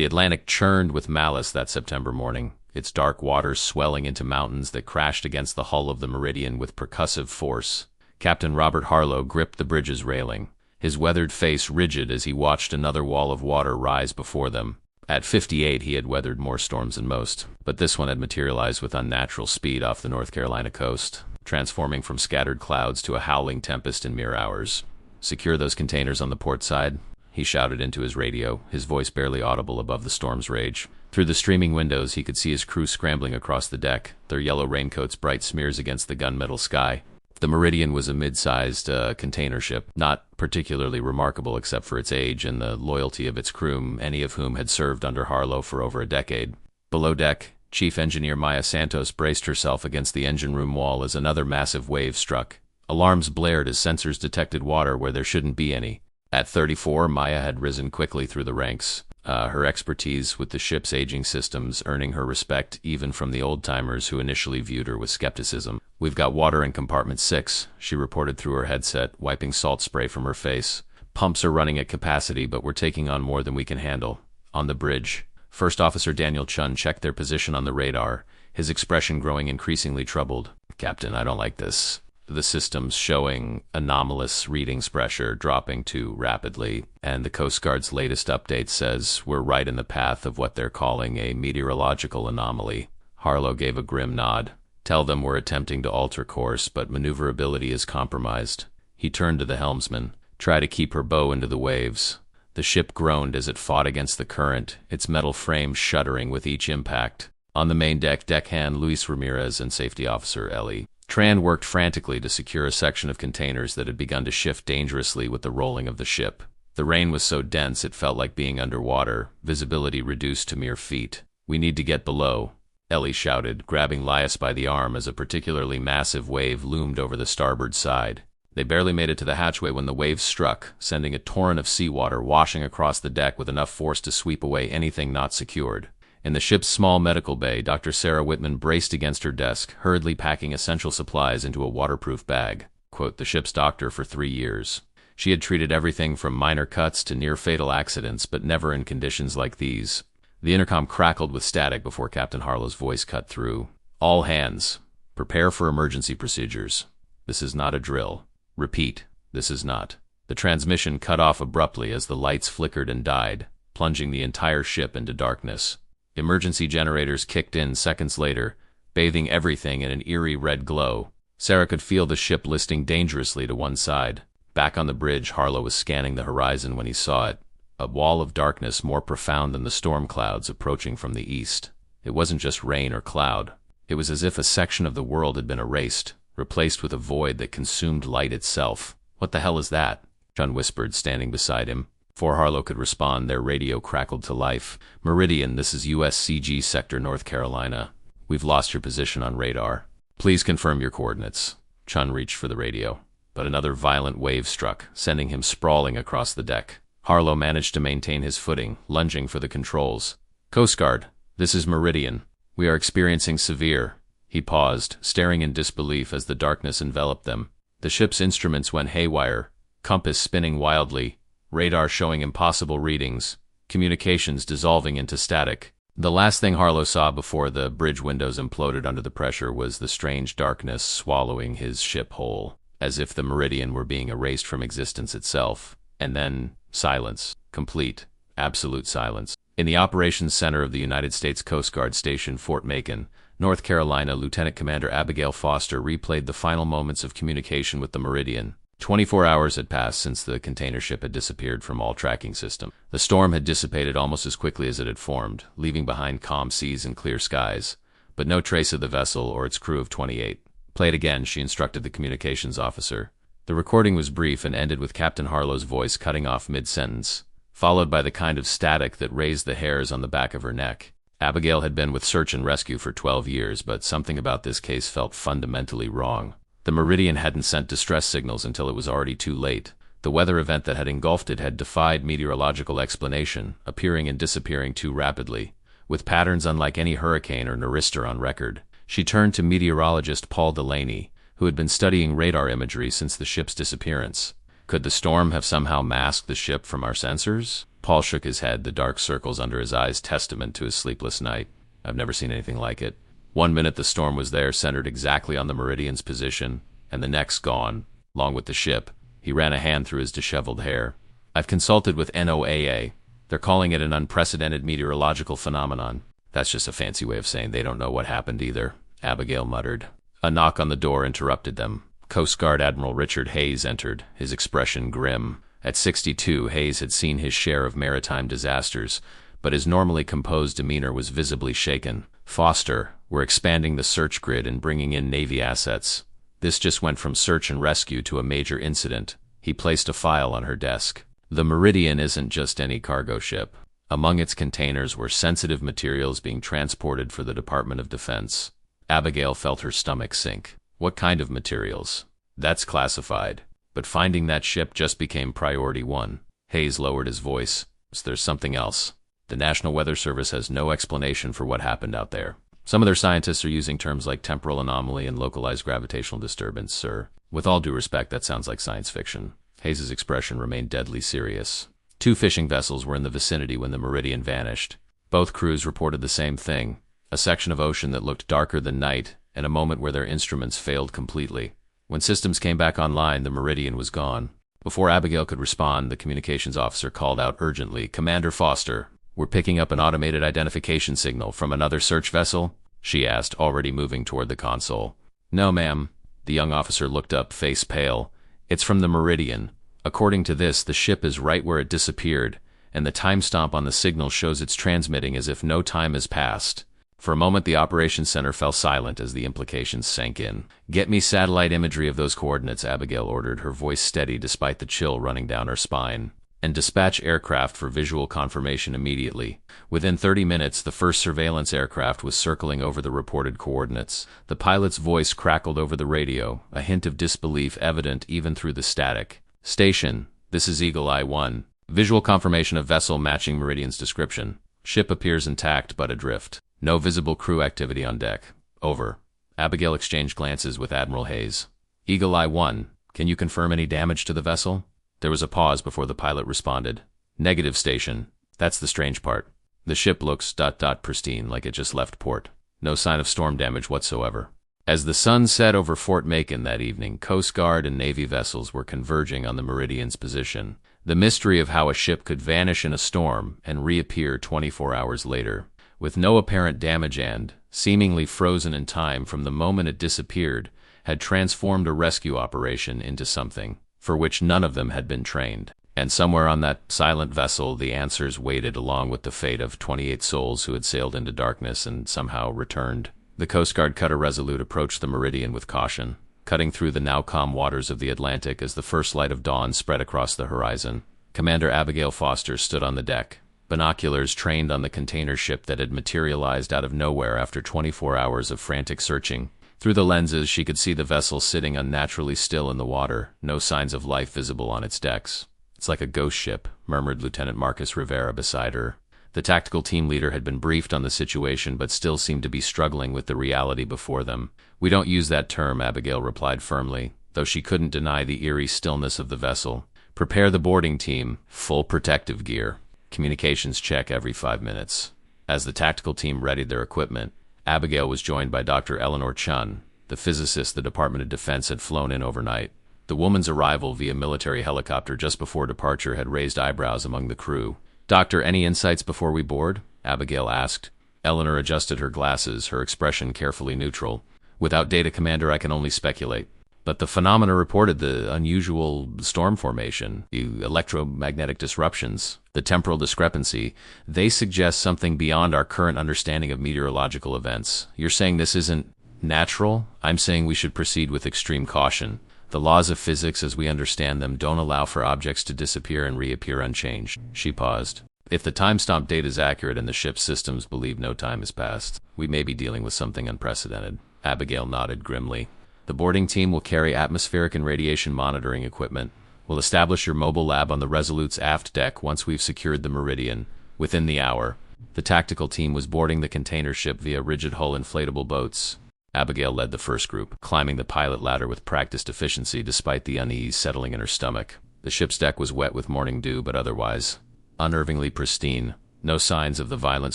The Atlantic churned with malice that September morning, its dark waters swelling into mountains that crashed against the hull of the Meridian with percussive force. Captain Robert Harlow gripped the bridge's railing, his weathered face rigid as he watched another wall of water rise before them. At 58, he had weathered more storms than most, but this one had materialized with unnatural speed off the North Carolina coast, transforming from scattered clouds to a howling tempest in mere hours. "Secure those containers on the port side," he shouted into his radio, his voice barely audible above the storm's rage. Through the streaming windows, he could see his crew scrambling across the deck, their yellow raincoats bright smears against the gunmetal sky. The Meridian was a mid-sized container ship, not particularly remarkable except for its age and the loyalty of its crew, many of whom had served under Harlow for over a decade. Below deck, Chief Engineer Maya Santos braced herself against the engine room wall as another massive wave struck. Alarms blared as sensors detected water where there shouldn't be any. At 34, Maya had risen quickly through the ranks, her expertise with the ship's aging systems earning her respect even from the old-timers who initially viewed her with skepticism. "We've got water in compartment 6, she reported through her headset, wiping salt spray from her face. "Pumps are running at capacity, but we're taking on more than we can handle." On the bridge, First Officer Daniel Chun checked their position on the radar, his expression growing increasingly troubled. "Captain, I don't like this. The system's showing anomalous readings, pressure dropping too rapidly, and the Coast Guard's latest update says we're right in the path of what they're calling a meteorological anomaly." Harlow gave a grim nod. "Tell them we're attempting to alter course, but maneuverability is compromised." He turned to the helmsman. "Try to keep her bow into the waves." The ship groaned as it fought against the current, its metal frame shuddering with each impact. On the main deck, deckhand Luis Ramirez and Safety Officer Ellie Tran worked frantically to secure a section of containers that had begun to shift dangerously with the rolling of the ship. The rain was so dense it felt like being underwater, visibility reduced to mere feet. "We need to get below," Ellie shouted, grabbing Lias by the arm as a particularly massive wave loomed over the starboard side. They barely made it to the hatchway when the wave struck, sending a torrent of seawater washing across the deck with enough force to sweep away anything not secured. In the ship's small medical bay, Dr. Sarah Whitman braced against her desk, hurriedly packing essential supplies into a waterproof bag. Quote, the ship's doctor for 3 years. She had treated everything from minor cuts to near-fatal accidents, but never in conditions like these. The intercom crackled with static before Captain Harlow's voice cut through. "All hands, prepare for emergency procedures. This is not a drill. Repeat, this is not." The transmission cut off abruptly as the lights flickered and died, plunging the entire ship into darkness. Emergency generators kicked in seconds later, bathing everything in an eerie red glow. Sarah could feel the ship listing dangerously to one side. Back on the bridge, Harlow was scanning the horizon when he saw it, a wall of darkness more profound than the storm clouds approaching from the east. It wasn't just rain or cloud. It was as if a section of the world had been erased, replaced with a void that consumed light itself. "What the hell is that?" Chun whispered, standing beside him. Before Harlow could respond, their radio crackled to life. "Meridian, this is USCG Sector North Carolina. We've lost your position on radar. Please confirm your coordinates." Chun reached for the radio, but another violent wave struck, sending him sprawling across the deck. Harlow managed to maintain his footing, lunging for the controls. "Coast Guard, this is Meridian. We are experiencing severe..." He paused, staring in disbelief as the darkness enveloped them. The ship's instruments went haywire, compass spinning wildly, radar showing impossible readings, communications dissolving into static. The last thing Harlow saw before the bridge windows imploded under the pressure was the strange darkness swallowing his ship whole, as if the Meridian were being erased from existence itself. And then silence. Complete, absolute silence. In the operations center of the United States Coast Guard Station Fort Macon, North Carolina, Lieutenant Commander Abigail Foster replayed the final moments of communication with the Meridian. 24 hours had passed since the container ship had disappeared from all tracking system. The storm had dissipated almost as quickly as it had formed, leaving behind calm seas and clear skies, but no trace of the vessel or its crew of 28. "Play it again," she instructed the communications officer. The recording was brief and ended with Captain Harlow's voice cutting off mid-sentence, followed by the kind of static that raised the hairs on the back of her neck. Abigail had been with search and rescue for 12 years, but something about this case felt fundamentally wrong. The Meridian hadn't sent distress signals until it was already too late. The weather event that had engulfed it had defied meteorological explanation, appearing and disappearing too rapidly, with patterns unlike any hurricane or nor'easter on record. She turned to meteorologist Paul Delaney, who had been studying radar imagery since the ship's disappearance. Could the storm have somehow masked the ship from our sensors? Paul shook his head, the dark circles under his eyes testament to his sleepless night. I've never seen anything like it. 1 minute the storm was there, centered exactly on the Meridian's position, and the next gone, along with the ship. He ran a hand through his disheveled hair. I've consulted with NOAA. They're calling it an unprecedented meteorological phenomenon. That's just a fancy way of saying they don't know what happened either, Abigail muttered. A knock on the door interrupted them. Coast Guard Admiral Richard Hayes entered, his expression grim. At 62, Hayes had seen his share of maritime disasters, but his normally composed demeanor was visibly shaken. Foster, we're expanding the search grid and bringing in Navy assets. This just went from search and rescue to a major incident. He placed a file on her desk. The Meridian isn't just any cargo ship. Among its containers were sensitive materials being transported for the Department of Defense. Abigail felt her stomach sink. What kind of materials? That's classified. But finding that ship just became priority one. Hayes lowered his voice. There's something else. The National Weather Service has no explanation for what happened out there. Some of their scientists are using terms like temporal anomaly and localized gravitational disturbance, sir. With all due respect, that sounds like science fiction. Hayes' expression remained deadly serious. 2 fishing vessels were in the vicinity when the Meridian vanished. Both crews reported the same thing, a section of ocean that looked darker than night, and a moment where their instruments failed completely. When systems came back online, the Meridian was gone. Before Abigail could respond, the communications officer called out urgently, "Commander Foster, we're picking up an automated identification signal from another search vessel?" she asked, already moving toward the console. "No, ma'am." The young officer looked up, face pale. "It's from the Meridian. According to this, the ship is right where it disappeared, and the timestamp on the signal shows it's transmitting as if no time has passed." For a moment, the operations center fell silent as the implications sank in. "Get me satellite imagery of those coordinates," Abigail ordered, her voice steady despite the chill running down her spine. "And dispatch aircraft for visual confirmation immediately." Within 30 minutes, the first surveillance aircraft was circling over the reported coordinates. The pilot's voice crackled over the radio, a hint of disbelief evident even through the static. "Station, this is Eagle Eye 1. Visual confirmation of vessel matching Meridian's description. Ship appears intact but adrift. No visible crew activity on deck. Over." Abigail exchanged glances with Admiral Hayes. "Eagle Eye 1, can you confirm any damage to the vessel?" There was a pause before the pilot responded. "Negative, station. That's the strange part. The ship looks pristine, like it just left port. No sign of storm damage whatsoever." As the sun set over Fort Macon that evening, Coast Guard and Navy vessels were converging on the Meridian's position. The mystery of how a ship could vanish in a storm and reappear 24 hours later, with no apparent damage and, seemingly frozen in time from the moment it disappeared, had transformed a rescue operation into something for which none of them had been trained. And somewhere on that silent vessel, the answers waited along with the fate of 28 souls who had sailed into darkness and somehow returned. The Coast Guard cutter Resolute approached the Meridian with caution, cutting through the now calm waters of the Atlantic as the first light of dawn spread across the horizon. Commander Abigail Foster stood on the deck, binoculars trained on the container ship that had materialized out of nowhere after 24 hours of frantic searching. Through the lenses, she could see the vessel sitting unnaturally still in the water, no signs of life visible on its decks. "It's like a ghost ship," murmured Lieutenant Marcus Rivera beside her. The tactical team leader had been briefed on the situation but still seemed to be struggling with the reality before them. "We don't use that term," Abigail replied firmly, though she couldn't deny the eerie stillness of the vessel. "Prepare the boarding team. Full protective gear. Communications check every 5 minutes." As the tactical team readied their equipment, Abigail was joined by Dr. Eleanor Chun, the physicist the Department of Defense had flown in overnight. The woman's arrival via military helicopter just before departure had raised eyebrows among the crew. "Doctor, any insights before we board?" Abigail asked. Eleanor adjusted her glasses, her expression carefully neutral. "Without data, Commander, I can only speculate. But the phenomena reported, the unusual storm formation, the electromagnetic disruptions, the temporal discrepancy, they suggest something beyond our current understanding of meteorological events. You're saying this isn't natural? I'm saying we should proceed with extreme caution. The laws of physics as we understand them don't allow for objects to disappear and reappear unchanged." She paused. "If the timestamp date is accurate and the ship's systems believe no time has passed, we may be dealing with something unprecedented." Abigail nodded grimly. "The boarding team will carry atmospheric and radiation monitoring equipment. We'll establish your mobile lab on the Resolute's aft deck once we've secured the Meridian. Within the hour." The tactical team was boarding the container ship via rigid-hull inflatable boats. Abigail led the first group, climbing the pilot ladder with practiced efficiency despite the unease settling in her stomach. The ship's deck was wet with morning dew, but otherwise unnervingly pristine. No signs of the violent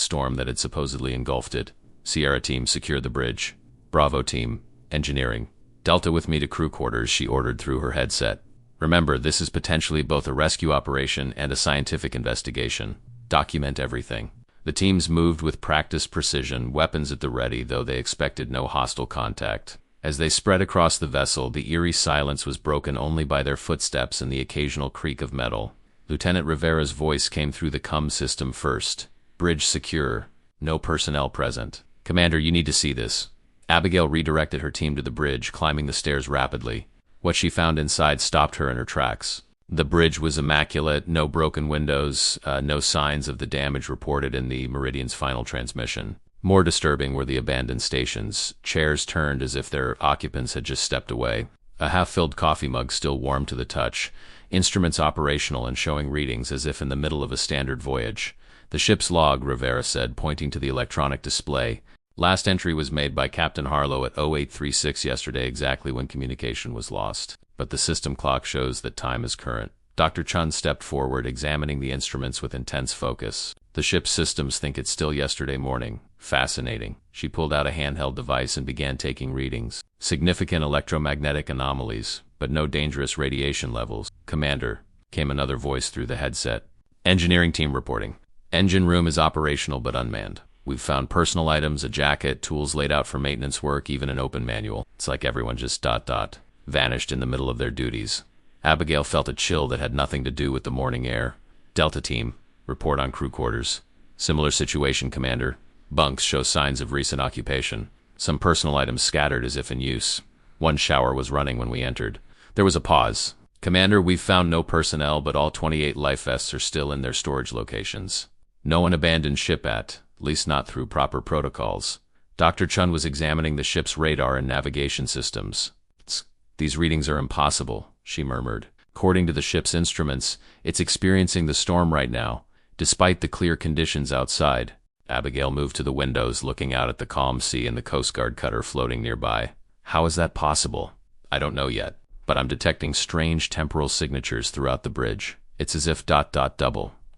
storm that had supposedly engulfed it. Sierra team, secure the bridge. Bravo team, engineering. Delta with me to crew quarters, she ordered through her headset. Remember, this is potentially both a rescue operation and a scientific investigation. Document everything. The teams moved with practiced precision, weapons at the ready, though they expected no hostile contact. As they spread across the vessel, the eerie silence was broken only by their footsteps and the occasional creak of metal. Lieutenant Rivera's voice came through the CUM system first. Bridge secure. No personnel present. Commander, you need to see this. Abigail redirected her team to the bridge, climbing the stairs rapidly. What she found inside stopped her in her tracks. The bridge was immaculate, no broken windows, no signs of the damage reported in the Meridian's final transmission. More disturbing were the abandoned stations, chairs turned as if their occupants had just stepped away. A half-filled coffee mug still warm to the touch, instruments operational and showing readings as if in the middle of a standard voyage. The ship's log, Rivera said, pointing to the electronic display. Last entry was made by Captain Harlow at 0836 yesterday, exactly when communication was lost. But the system clock shows that time is current. Dr. Chun stepped forward, examining the instruments with intense focus. The ship's systems think it's still yesterday morning. Fascinating. She pulled out a handheld device and began taking readings. Significant electromagnetic anomalies, but no dangerous radiation levels. Commander, came another voice through the headset. Engineering team reporting. Engine room is operational but unmanned. We've found personal items, a jacket, tools laid out for maintenance work, even an open manual. It's like everyone just vanished in the middle of their duties. Abigail felt a chill that had nothing to do with the morning air. Delta team, report on crew quarters. Similar situation, Commander. Bunks show signs of recent occupation. Some personal items scattered as if in use. One shower was running when we entered. There was a pause. Commander, we've found no personnel, but all 28 life vests are still in their storage locations. No one abandoned ship at least not through proper protocols. Dr. Chun was examining the ship's radar and navigation systems. These readings are impossible, she murmured. According to the ship's instruments, it's experiencing the storm right now, despite the clear conditions outside. Abigail moved to the windows, looking out at the calm sea and the Coast Guard cutter floating nearby. How is that possible? I don't know yet, but I'm detecting strange temporal signatures throughout the bridge. It's as if ...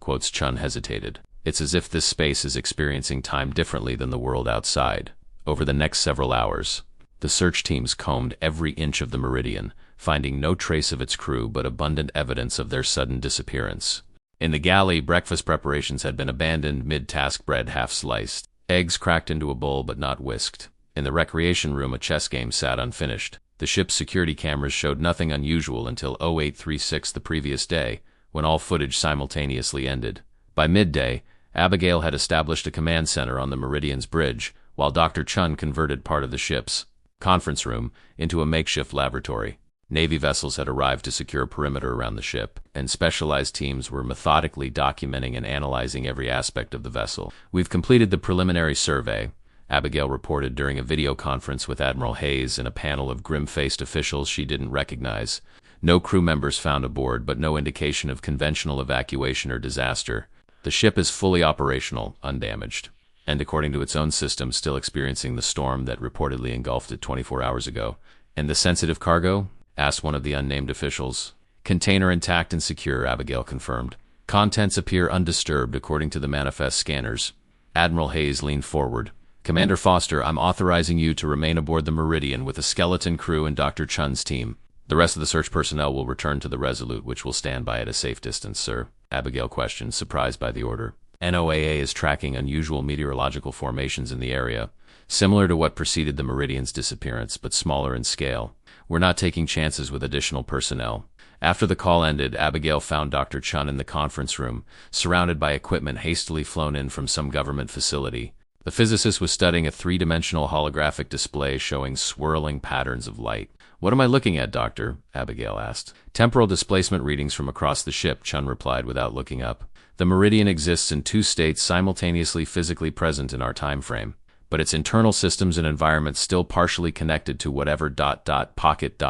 quotes Chun hesitated. It's as if this space is experiencing time differently than the world outside. Over the next several hours, the search teams combed every inch of the Meridian, finding no trace of its crew but abundant evidence of their sudden disappearance. In the galley, breakfast preparations had been abandoned, mid-task bread half sliced, eggs cracked into a bowl but not whisked. In the recreation room, a chess game sat unfinished. The ship's security cameras showed nothing unusual until 0836 the previous day, when all footage simultaneously ended. By midday, Abigail had established a command center on the Meridian's bridge, while Dr. Chun converted part of the ship's conference room into a makeshift laboratory. Navy vessels had arrived to secure a perimeter around the ship, and specialized teams were methodically documenting and analyzing every aspect of the vessel. We've completed the preliminary survey, Abigail reported during a video conference with Admiral Hayes and a panel of grim-faced officials she didn't recognize. No crew members found aboard, but no indication of conventional evacuation or disaster. The ship is fully operational, undamaged, and according to its own system, still experiencing the storm that reportedly engulfed it 24 hours ago. And the sensitive cargo? Asked one of the unnamed officials. Container intact and secure, Abigail confirmed. Contents appear undisturbed according to the manifest scanners. Admiral Hayes leaned forward. Commander Foster, I'm authorizing you to remain aboard the Meridian with a skeleton crew and Dr. Chun's team. The rest of the search personnel will return to the Resolute, which will stand by at a safe distance, sir. Abigail questioned, surprised by the order. NOAA is tracking unusual meteorological formations in the area, similar to what preceded the Meridian's disappearance, but smaller in scale. We're not taking chances with additional personnel. After the call ended, Abigail found Dr. Chun in the conference room, surrounded by equipment hastily flown in from some government facility. The physicist was studying a three-dimensional holographic display showing swirling patterns of light. What am I looking at, Doctor? Abigail asked. Temporal displacement readings from across the ship, Chun replied without looking up. The Meridian exists in two states simultaneously physically present in our time frame, but its internal systems and environment still partially connected to whatever ... pocket ...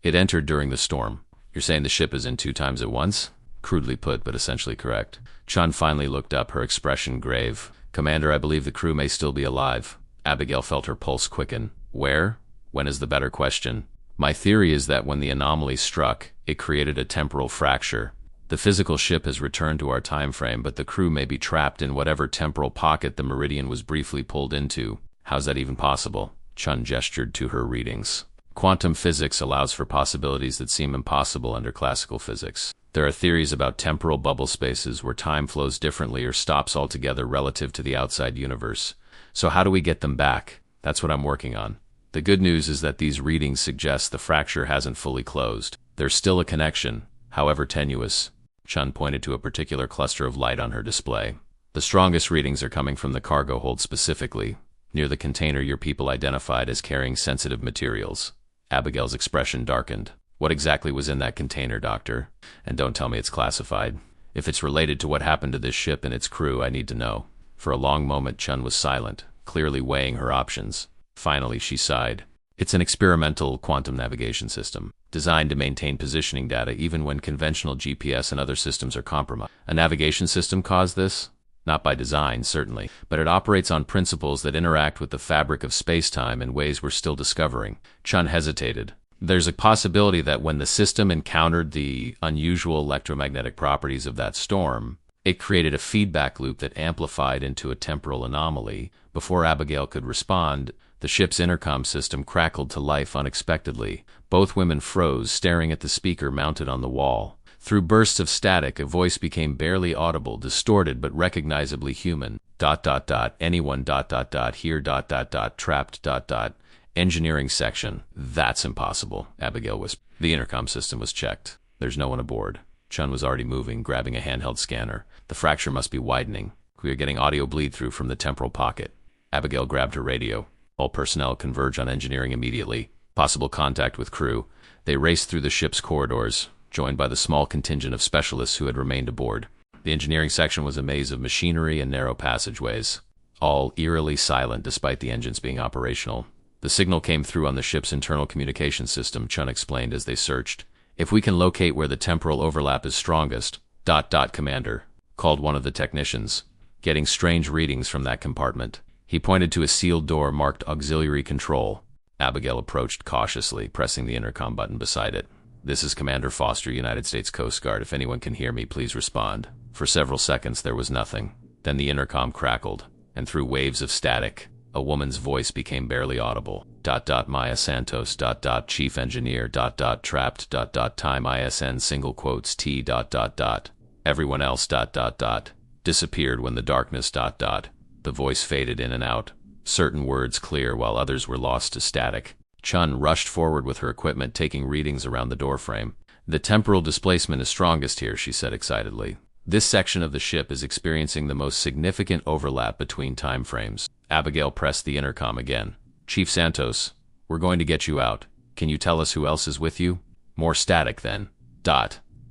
it entered during the storm. You're saying the ship is in two times at once? Crudely put, but essentially correct. Chun finally looked up, her expression grave. Commander, I believe the crew may still be alive. Abigail felt her pulse quicken. Where? When is the better question. My theory is that when the anomaly struck, it created a temporal fracture. The physical ship has returned to our time frame, but the crew may be trapped in whatever temporal pocket the Meridian was briefly pulled into. How's that even possible? Chun gestured to her readings. Quantum physics allows for possibilities that seem impossible under classical physics. There are theories about temporal bubble spaces where time flows differently or stops altogether relative to the outside universe. So how do we get them back? That's what I'm working on. The good news is that these readings suggest the fracture hasn't fully closed. There's still a connection, however tenuous. Chun pointed to a particular cluster of light on her display. The strongest readings are coming from the cargo hold specifically, near the container your people identified as carrying sensitive materials. Abigail's expression darkened. What exactly was in that container, Doctor? And don't tell me it's classified. If it's related to what happened to this ship and its crew, I need to know. For a long moment, Chun was silent, clearly weighing her options. Finally, she sighed. It's an experimental quantum navigation system, designed to maintain positioning data even when conventional GPS and other systems are compromised. A navigation system caused this? Not by design, certainly, but it operates on principles that interact with the fabric of space-time in ways we're still discovering. Chun hesitated. There's a possibility that when the system encountered the unusual electromagnetic properties of that storm, it created a feedback loop that amplified into a temporal anomaly. Before Abigail could respond, the ship's intercom system crackled to life unexpectedly. Both women froze, staring at the speaker mounted on the wall. Through bursts of static, a voice became barely audible, distorted but recognizably human. ... anyone ... here ... trapped ... engineering section. That's impossible, Abigail whispered. The intercom system was checked. There's no one aboard. Chun was already moving, grabbing a handheld scanner. The fracture must be widening. We are getting audio bleed through from the temporal pocket. Abigail grabbed her radio. All personnel converge on engineering immediately. Possible contact with crew. They raced through the ship's corridors, joined by the small contingent of specialists who had remained aboard. The engineering section was a maze of machinery and narrow passageways, all eerily silent despite the engines being operational. The signal came through on the ship's internal communication system, Chun explained as they searched. If we can locate where the temporal overlap is strongest, ... Commander, called one of the technicians, getting strange readings from that compartment. He pointed to a sealed door marked Auxiliary Control. Abigail approached cautiously, pressing the intercom button beside it. This is Commander Foster, United States Coast Guard. If anyone can hear me, please respond. For several seconds there was nothing. Then the intercom crackled, and through waves of static, a woman's voice became barely audible. ... Maya Santos ... Chief Engineer ... Trapped ... Time ISN single quotes T ... Everyone else ... disappeared when the darkness ... The voice faded in and out, certain words clear while others were lost to static. Chun rushed forward with her equipment, taking readings around the doorframe. The temporal displacement is strongest here, she said excitedly. This section of the ship is experiencing the most significant overlap between time frames. Abigail pressed the intercom again. Chief Santos, we're going to get you out. Can you tell us who else is with you? More static then. ...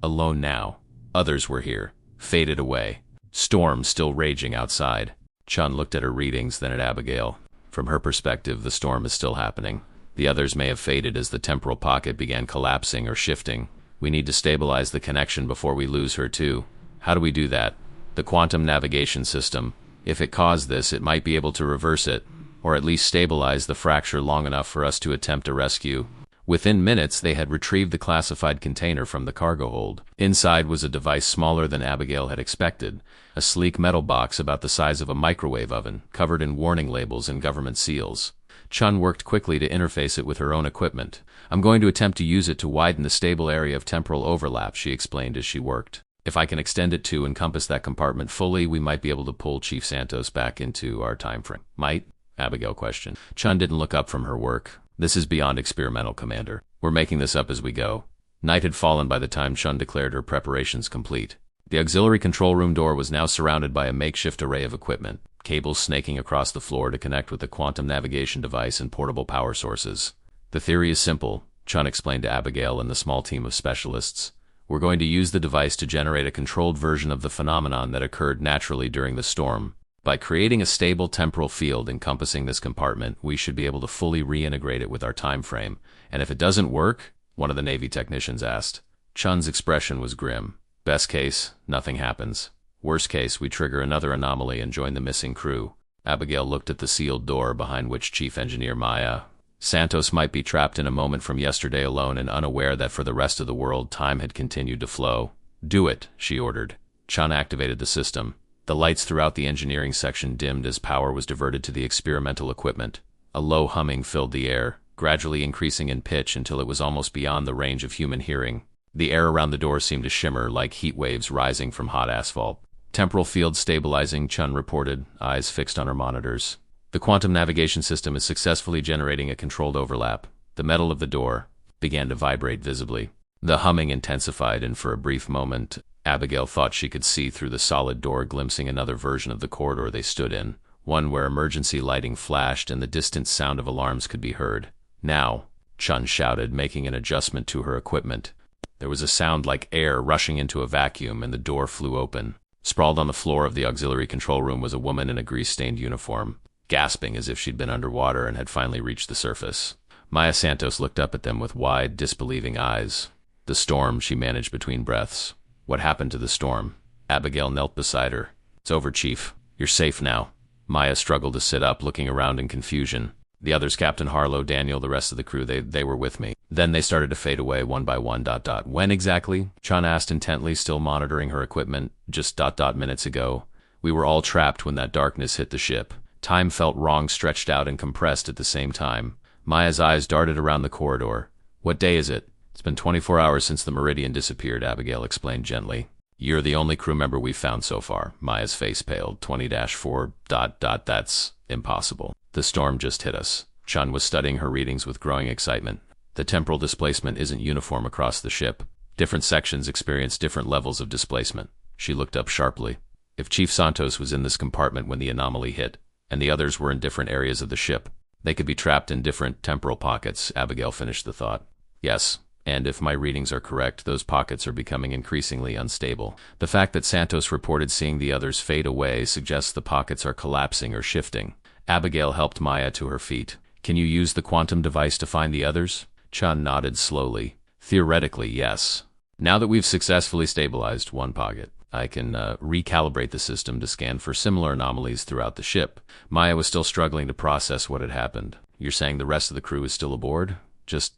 Alone now. Others were here. Faded away. Storm still raging outside. Chun looked at her readings, then at Abigail. From her perspective, the storm is still happening. The others may have faded as the temporal pocket began collapsing or shifting. We need to stabilize the connection before we lose her too. How do we do that? The quantum navigation system. If it caused this, it might be able to reverse it, or at least stabilize the fracture long enough for us to attempt a rescue. Within minutes, they had retrieved the classified container from the cargo hold. Inside was a device smaller than Abigail had expected, a sleek metal box about the size of a microwave oven, covered in warning labels and government seals. Chun worked quickly to interface it with her own equipment. I'm going to attempt to use it to widen the stable area of temporal overlap, she explained as she worked. If I can extend it to encompass that compartment fully, we might be able to pull Chief Santos back into our time frame. Might? Abigail questioned. Chun didn't look up from her work. This is beyond experimental, Commander. We're making this up as we go. Night had fallen by the time Chun declared her preparations complete. The auxiliary control room door was now surrounded by a makeshift array of equipment, cables snaking across the floor to connect with the quantum navigation device and portable power sources. The theory is simple, Chun explained to Abigail and the small team of specialists. We're going to use the device to generate a controlled version of the phenomenon that occurred naturally during the storm. By creating a stable temporal field encompassing this compartment, we should be able to fully reintegrate it with our time frame. And if it doesn't work? One of the Navy technicians asked. Chun's expression was grim. Best case, nothing happens. Worst case, we trigger another anomaly and join the missing crew. Abigail looked at the sealed door behind which Chief Engineer Maya Santos might be trapped in a moment from yesterday alone and unaware that for the rest of the world time had continued to flow. "Do it," she ordered. Chun activated the system. The lights throughout the engineering section dimmed as power was diverted to the experimental equipment. A low humming filled the air, gradually increasing in pitch until it was almost beyond the range of human hearing. The air around the door seemed to shimmer like heat waves rising from hot asphalt. "Temporal field stabilizing," Chun reported, eyes fixed on her monitors. "The quantum navigation system is successfully generating a controlled overlap." The metal of the door began to vibrate visibly. The humming intensified, and for a brief moment, Abigail thought she could see through the solid door, glimpsing another version of the corridor they stood in, one where emergency lighting flashed and the distant sound of alarms could be heard. "Now," Chun shouted, making an adjustment to her equipment. There was a sound like air rushing into a vacuum, and the door flew open. Sprawled on the floor of the auxiliary control room was a woman in a grease-stained uniform, gasping as if she'd been underwater and had finally reached the surface. Maya Santos looked up at them with wide, disbelieving eyes. "The storm," she managed between breaths. "What happened to the storm?" Abigail knelt beside her. "It's over, Chief. You're safe now." Maya struggled to sit up, looking around in confusion. "The others, Captain Harlow, Daniel, the rest of the crew, they were with me." Then they started to fade away one by one. "When exactly?" Chun asked intently, still monitoring her equipment. "Just minutes ago. We were all trapped when that darkness hit the ship." Time felt wrong, stretched out and compressed at the same time. Maya's eyes darted around the corridor. "What day is it?" "It's been 24 hours since the Meridian disappeared," Abigail explained gently. "You're the only crew member we've found so far." Maya's face paled. 20-4... That's impossible. "The storm just hit us." Chun was studying her readings with growing excitement. "The temporal displacement isn't uniform across the ship. Different sections experience different levels of displacement." She looked up sharply. "If Chief Santos was in this compartment when the anomaly hit, and the others were in different areas of the ship, they could be trapped in different temporal pockets," Abigail finished the thought. "Yes. And if my readings are correct, those pockets are becoming increasingly unstable. The fact that Santos reported seeing the others fade away suggests the pockets are collapsing or shifting." Abigail helped Maya to her feet. "Can you use the quantum device to find the others?" Chun nodded slowly. "Theoretically, yes. Now that we've successfully stabilized one pocket, I can recalibrate the system to scan for similar anomalies throughout the ship." Maya was still struggling to process what had happened. "You're saying the rest of the crew is still aboard? Just ...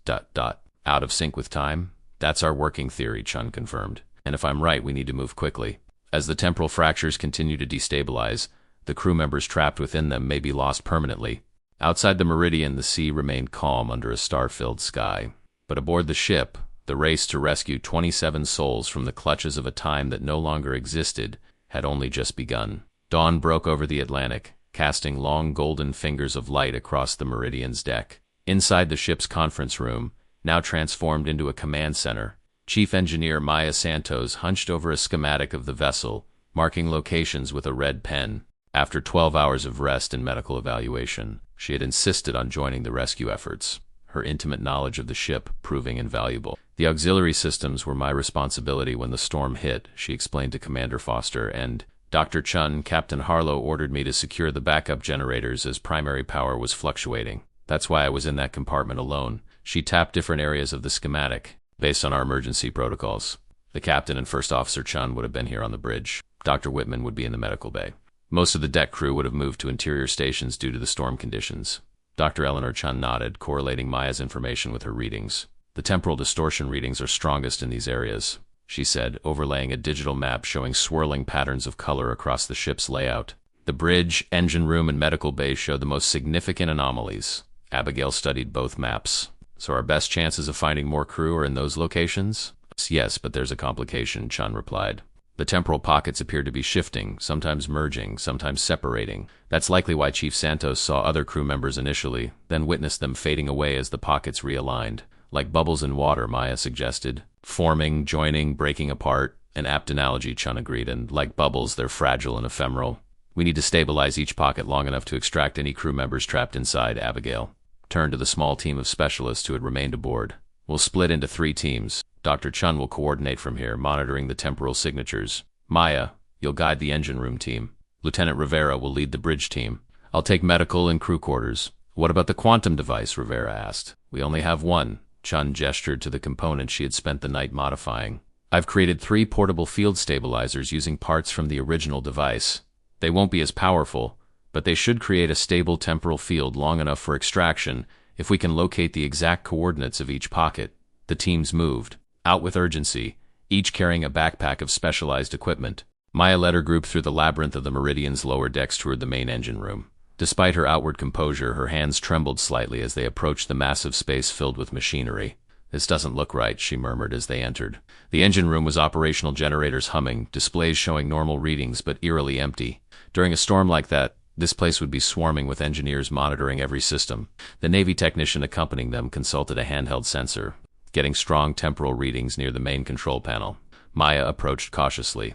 out of sync with time?" "That's our working theory," Chun confirmed. "And if I'm right, we need to move quickly. As the temporal fractures continue to destabilize, the crew members trapped within them may be lost permanently." Outside the Meridian, the sea remained calm under a star-filled sky. But aboard the ship, the race to rescue 27 souls from the clutches of a time that no longer existed had only just begun. Dawn broke over the Atlantic, casting long golden fingers of light across the Meridian's deck. Inside the ship's conference room, now transformed into a command center, Chief Engineer Maya Santos hunched over a schematic of the vessel, marking locations with a red pen. After 12 hours of rest and medical evaluation, she had insisted on joining the rescue efforts, her intimate knowledge of the ship proving invaluable. "The auxiliary systems were my responsibility when the storm hit," she explained to Commander Foster, "and Dr. Chun, Captain Harlow ordered me to secure the backup generators as primary power was fluctuating. That's why I was in that compartment alone." She tapped different areas of the schematic, based on our emergency protocols. "The captain and first officer Chun would have been here on the bridge. Dr. Whitman would be in the medical bay. Most of the deck crew would have moved to interior stations due to the storm conditions." Dr. Eleanor Chun nodded, correlating Maya's information with her readings. "The temporal distortion readings are strongest in these areas," she said, overlaying a digital map showing swirling patterns of color across the ship's layout. "The bridge, engine room, and medical bay showed the most significant anomalies." Abigail studied both maps. "So our best chances of finding more crew are in those locations?" "Yes, but there's a complication," Chun replied. "The temporal pockets appear to be shifting, sometimes merging, sometimes separating. That's likely why Chief Santos saw other crew members initially, then witnessed them fading away as the pockets realigned. Like bubbles in water," Maya suggested. "Forming, joining, breaking apart." "An apt analogy," Chun agreed, "and like bubbles, they're fragile and ephemeral. We need to stabilize each pocket long enough to extract any crew members trapped inside." Abigail turned to the small team of specialists who had remained aboard. "We'll split into 3 teams. Dr. Chun will coordinate from here, monitoring the temporal signatures. Maya, you'll guide the engine room team. Lieutenant Rivera will lead the bridge team. I'll take medical and crew quarters." "What about the quantum device?" Rivera asked. "We only have one." Chun gestured to the component she had spent the night modifying. "I've created 3 portable field stabilizers using parts from the original device. They won't be as powerful, but they should create a stable temporal field long enough for extraction If we can locate the exact coordinates of each pocket. The teams moved, out with urgency, each carrying a backpack of specialized equipment. Maya led her group through the labyrinth of the Meridian's lower decks toward the main engine room. Despite her outward composure, her hands trembled slightly as they approached the massive space filled with machinery. "This doesn't look right," she murmured as they entered. The engine room was operational, generators humming, displays showing normal readings but eerily empty. During a storm like that, this place would be swarming with engineers monitoring every system. The Navy technician accompanying them consulted a handheld sensor, getting strong temporal readings near the main control panel. Maya approached cautiously.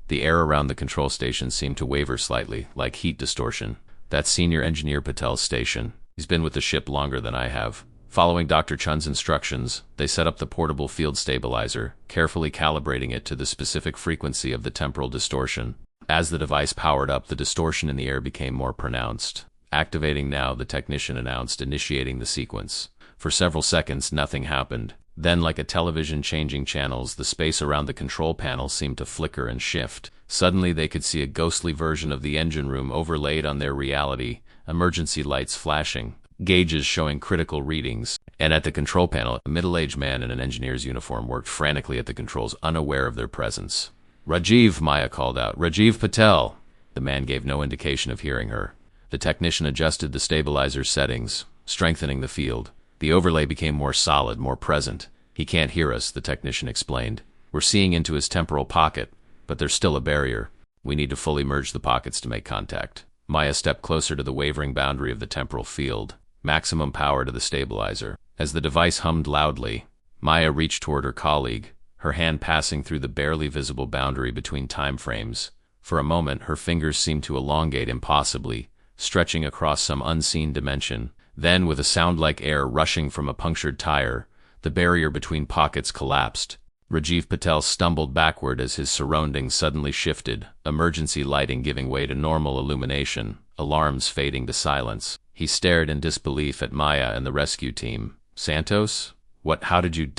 The air around the control station seemed to waver slightly, like heat distortion. "That's Senior Engineer Patel's station. He's been with the ship longer than I have." Following Dr. Chun's instructions, they set up the portable field stabilizer, carefully calibrating it to the specific frequency of the temporal distortion. As the device powered up, the distortion in the air became more pronounced. "Activating now," the technician announced, initiating the sequence. For several seconds, nothing happened. Then, like a television changing channels, the space around the control panel seemed to flicker and shift. Suddenly, they could see a ghostly version of the engine room overlaid on their reality, emergency lights flashing, gauges showing critical readings. And at the control panel, a middle-aged man in an engineer's uniform worked frantically at the controls, unaware of their presence. "Rajiv," Maya called out. "Rajiv Patel." The man gave no indication of hearing her. The technician adjusted the stabilizer's settings, strengthening the field. The overlay became more solid, more present. "He can't hear us," the technician explained. "We're seeing into his temporal pocket, but there's still a barrier. We need to fully merge the pockets to make contact." Maya stepped closer to the wavering boundary of the temporal field. Maximum power to the stabilizer. As the device hummed loudly, Maya reached toward her colleague, her hand passing through the barely visible boundary between time frames. For a moment, her fingers seemed to elongate impossibly, stretching across some unseen dimension. Then, with a sound like air rushing from a punctured tire, the barrier between pockets collapsed. Rajiv Patel stumbled backward as his surroundings suddenly shifted, emergency lighting giving way to normal illumination, alarms fading to silence. He stared in disbelief at Maya and the rescue team. "Santos? What? How did you... ..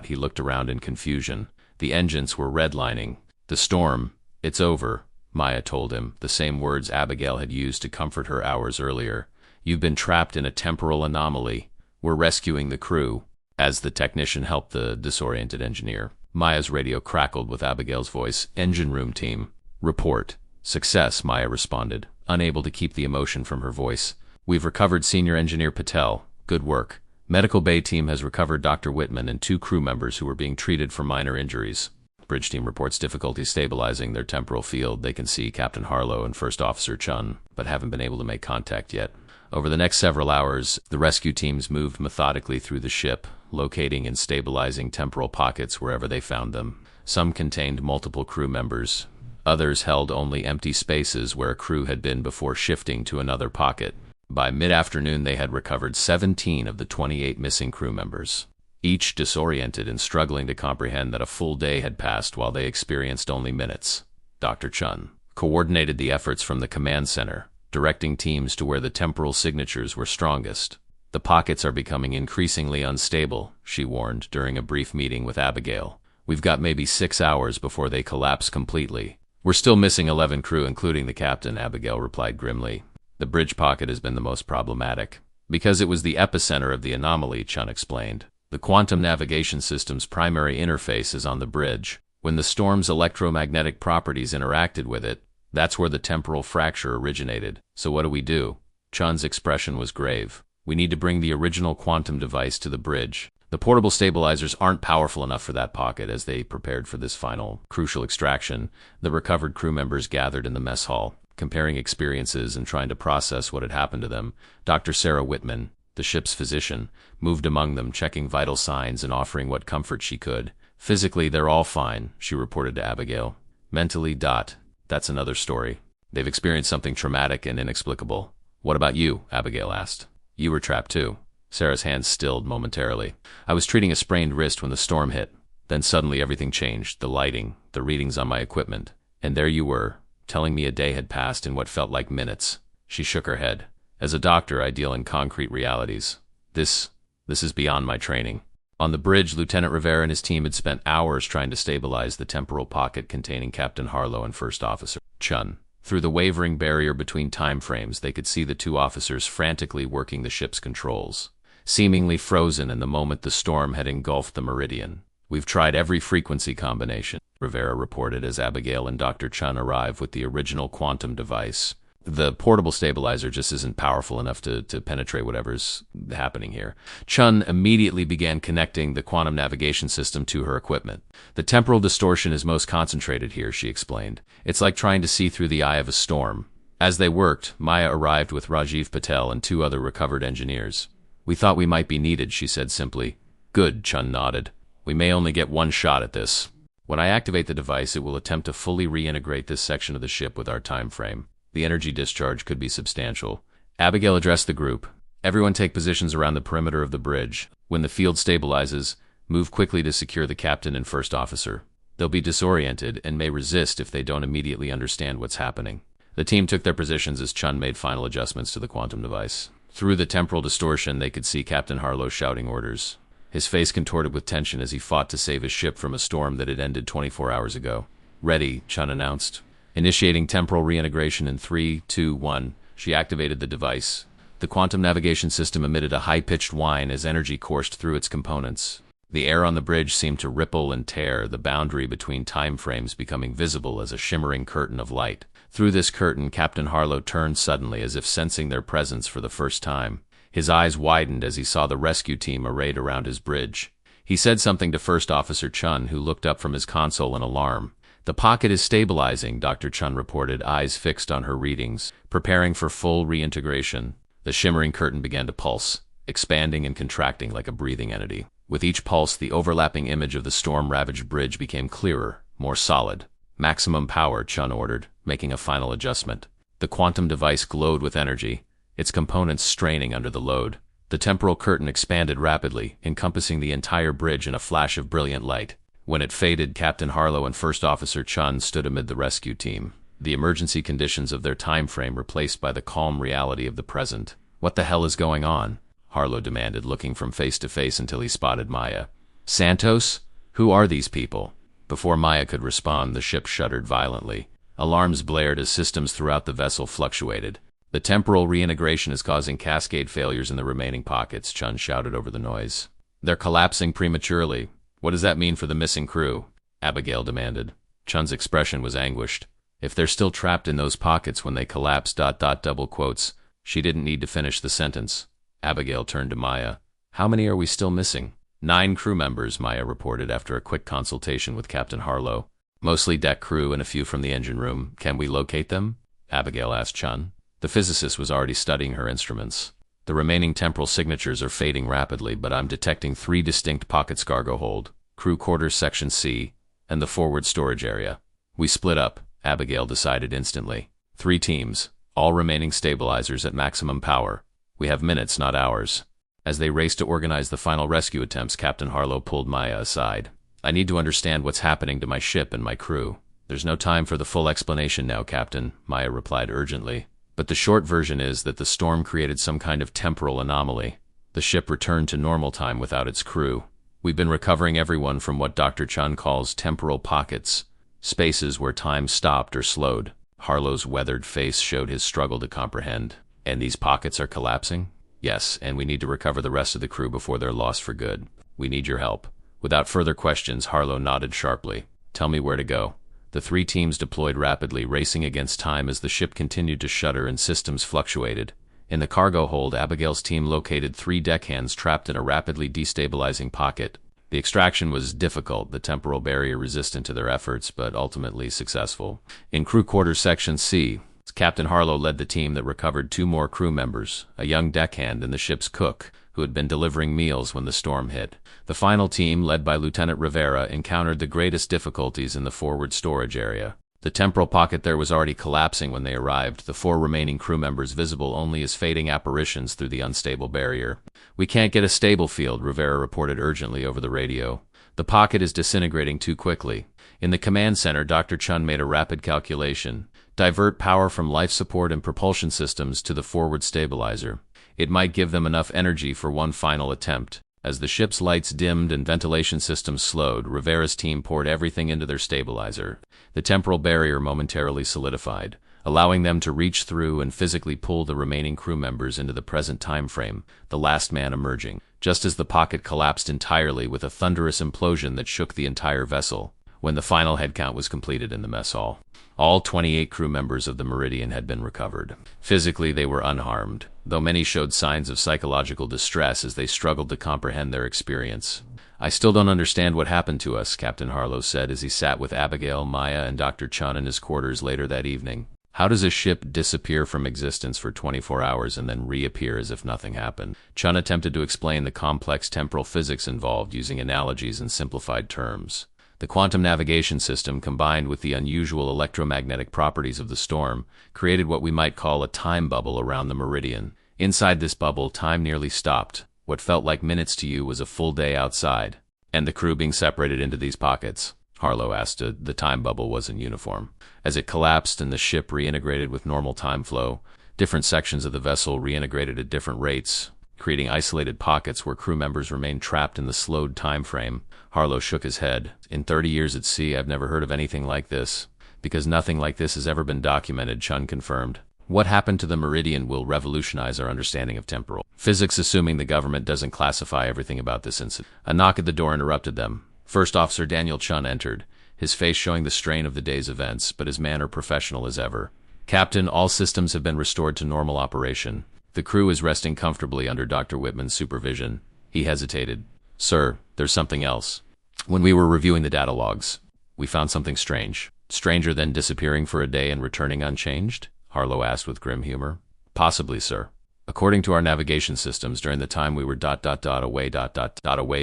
He looked around in confusion. The engines were redlining. "The storm. It's over," Maya told him, the same words Abigail had used to comfort her hours earlier. "You've been trapped in a temporal anomaly. We're rescuing the crew." As the technician helped the disoriented engineer, Maya's radio crackled with Abigail's voice. "Engine room team. Report." "Success," Maya responded, unable to keep the emotion from her voice. "We've recovered Senior Engineer Patel. Good work. Medical Bay team has recovered Dr. Whitman and 2 crew members who were being treated for minor injuries." Bridge team reports difficulty stabilizing their temporal field. They can see Captain Harlow and First Officer Chun, but haven't been able to make contact yet. Over the next several hours, the rescue teams moved methodically through the ship, locating and stabilizing temporal pockets wherever they found them. Some contained multiple crew members. Others held only empty spaces where a crew had been before shifting to another pocket. By mid-afternoon, they had recovered 17 of the 28 missing crew members, each disoriented and struggling to comprehend that a full day had passed while they experienced only minutes. Dr. Chun coordinated the efforts from the command center, directing teams to where the temporal signatures were strongest. "The pockets are becoming increasingly unstable," she warned during a brief meeting with Abigail. "We've got maybe 6 hours before they collapse completely." "We're still missing 11 crew, including the captain," Abigail replied grimly. "The bridge pocket has been the most problematic." "Because it was the epicenter of the anomaly," Chun explained. "The quantum navigation system's primary interface is on the bridge. When the storm's electromagnetic properties interacted with it, that's where the temporal fracture originated. So what do we do?" Chun's expression was grave. "We need to bring the original quantum device to the bridge. The portable stabilizers aren't powerful enough for that pocket." As they prepared for this final, crucial extraction, the recovered crew members gathered in the mess hall, comparing experiences and trying to process what had happened to them. Dr. Sarah Whitman, the ship's physician, moved among them, checking vital signs and offering what comfort she could. "Physically, they're all fine," she reported to Abigail. "Mentally, that's another story. They've experienced something traumatic and inexplicable." "What about you?" Abigail asked. "You were trapped too." Sarah's hands stilled momentarily. "I was treating a sprained wrist when the storm hit. Then suddenly everything changed, the lighting, the readings on my equipment. And there you were, telling me a day had passed in what felt like minutes." She shook her head. "As a doctor, I deal in concrete realities. This is beyond my training." On the bridge, Lieutenant Rivera and his team had spent hours trying to stabilize the temporal pocket containing Captain Harlow and First Officer Chun. Through the wavering barrier between time frames, they could see the two officers frantically working the ship's controls, seemingly frozen in the moment the storm had engulfed the Meridian. "We've tried every frequency combination," Rivera reported as Abigail and Dr. Chun arrived with the original quantum device. "The portable stabilizer just isn't powerful enough to penetrate whatever's happening here." Chun immediately began connecting the quantum navigation system to her equipment. "The temporal distortion is most concentrated here," she explained. "It's like trying to see through the eye of a storm." As they worked, Maya arrived with Rajiv Patel and 2 other recovered engineers. "We thought we might be needed," she said simply. "Good," Chun nodded. "We may only get one shot at this. When I activate the device, it will attempt to fully reintegrate this section of the ship with our time frame. The energy discharge could be substantial." Abigail addressed the group. "Everyone take positions around the perimeter of the bridge. When the field stabilizes, move quickly to secure the captain and first officer. They'll be disoriented and may resist if they don't immediately understand what's happening." The team took their positions as Chun made final adjustments to the quantum device. Through the temporal distortion, they could see Captain Harlow shouting orders. His face contorted with tension as he fought to save his ship from a storm that had ended 24 hours ago. "Ready," Chun announced. Initiating temporal reintegration in 3, 2, 1, she activated the device. The quantum navigation system emitted a high-pitched whine as energy coursed through its components. The air on the bridge seemed to ripple and tear, the boundary between time frames becoming visible as a shimmering curtain of light. Through this curtain, Captain Harlow turned suddenly, as if sensing their presence for the first time. His eyes widened as he saw the rescue team arrayed around his bridge. He said something to First Officer Chun, who looked up from his console in alarm. "The pocket is stabilizing," Dr. Chun reported, eyes fixed on her readings, preparing for full reintegration. The shimmering curtain began to pulse, expanding and contracting like a breathing entity. With each pulse, the overlapping image of the storm-ravaged bridge became clearer, more solid. "Maximum power," Chun ordered, making a final adjustment. The quantum device glowed with energy, its components straining under the load. The temporal curtain expanded rapidly, encompassing the entire bridge in a flash of brilliant light. When it faded, Captain Harlow and First Officer Chun stood amid the rescue team, the emergency conditions of their time frame replaced by the calm reality of the present. "What the hell is going on?" Harlow demanded, looking from face to face until he spotted Maya. "Santos? Who are these people?" Before Maya could respond, the ship shuddered violently. Alarms blared as systems throughout the vessel fluctuated. "The temporal reintegration is causing cascade failures in the remaining pockets," Chun shouted over the noise. "They're collapsing prematurely. What does that mean for the missing crew?" Abigail demanded. Chun's expression was anguished. "If they're still trapped in those pockets when they collapse, double quotes." She didn't need to finish the sentence. Abigail turned to Maya. "How many are we still missing?" 9 crew members, Maya reported after a quick consultation with Captain Harlow. "Mostly deck crew and a few from the engine room. Can we locate them?" Abigail asked Chun. The physicist was already studying her instruments. "The remaining temporal signatures are fading rapidly, but I'm detecting 3 distinct pockets: cargo hold, crew quarters section C, and the forward storage area." "We split up," Abigail decided instantly. 3 teams, all remaining stabilizers at maximum power. "We have minutes, not hours." As they raced to organize the final rescue attempts, Captain Harlow pulled Maya aside. "I need to understand what's happening to my ship and my crew." "There's no time for the full explanation now, Captain," Maya replied urgently. "But the short version is that the storm created some kind of temporal anomaly. The ship returned to normal time without its crew. We've been recovering everyone from what Dr. Chun calls temporal pockets, spaces where time stopped or slowed." Harlow's weathered face showed his struggle to comprehend. "And these pockets are collapsing?" "Yes, and we need to recover the rest of the crew before they're lost for good. We need your help." Without further questions, Harlow nodded sharply. "Tell me where to go." The 3 teams deployed rapidly, racing against time as the ship continued to shudder and systems fluctuated. In the cargo hold, Abigail's team located 3 deckhands trapped in a rapidly destabilizing pocket. The extraction was difficult, the temporal barrier resistant to their efforts, but ultimately successful. In crew quarters section C, Captain Harlow led the team that recovered 2 more crew members, a young deckhand and the ship's cook, who had been delivering meals when the storm hit. The final team, led by Lieutenant Rivera, encountered the greatest difficulties in the forward storage area. The temporal pocket there was already collapsing when they arrived, the 4 remaining crew members visible only as fading apparitions through the unstable barrier. "We can't get a stable field," Rivera reported urgently over the radio. "The pocket is disintegrating too quickly." In the command center, Dr. Chun made a rapid calculation. "Divert power from life support and propulsion systems to the forward stabilizer. It might give them enough energy for one final attempt." As the ship's lights dimmed and ventilation systems slowed, Rivera's team poured everything into their stabilizer. The temporal barrier momentarily solidified. allowing them to reach through and physically pull the remaining crew members into the present time frame, the last man emerging, just as the pocket collapsed entirely with a thunderous implosion that shook the entire vessel. When the final headcount was completed in the mess hall, all 28 crew members of the Meridian had been recovered. Physically, they were unharmed, though many showed signs of psychological distress as they struggled to comprehend their experience. "I still don't understand what happened to us," Captain Harlow said as he sat with Abigail, Maya, and Dr. Chun in his quarters later that evening. "How does a ship disappear from existence for 24 hours and then reappear as if nothing happened?" Chun attempted to explain the complex temporal physics involved using analogies and simplified terms. The quantum navigation system, combined with the unusual electromagnetic properties of the storm, created what we might call a time bubble around the Meridian. Inside this bubble, time nearly stopped. What felt like minutes to you was a full day outside. "And the crew being separated into these pockets?" Harlow asked. The time bubble was in uniform. As it collapsed and the ship reintegrated with normal time flow, different sections of the vessel reintegrated at different rates, creating isolated pockets where crew members remained trapped in the slowed time frame. Harlow shook his head. "In 30 years at sea, I've never heard of anything like this." "Because nothing like this has ever been documented," Chun confirmed. "What happened to the Meridian will revolutionize our understanding of temporal physics, assuming the government doesn't classify everything about this incident." A knock at the door interrupted them. First Officer Daniel Chun entered, his face showing the strain of the day's events, but his manner professional as ever. "Captain, all systems have been restored to normal operation. The crew is resting comfortably under Dr. Whitman's supervision." He hesitated. "Sir, there's something else. When we were reviewing the data logs, we found something strange." "Stranger than disappearing for a day and returning unchanged?" Harlow asked with grim humor. "Possibly, sir. According to our navigation systems, during the time we were away,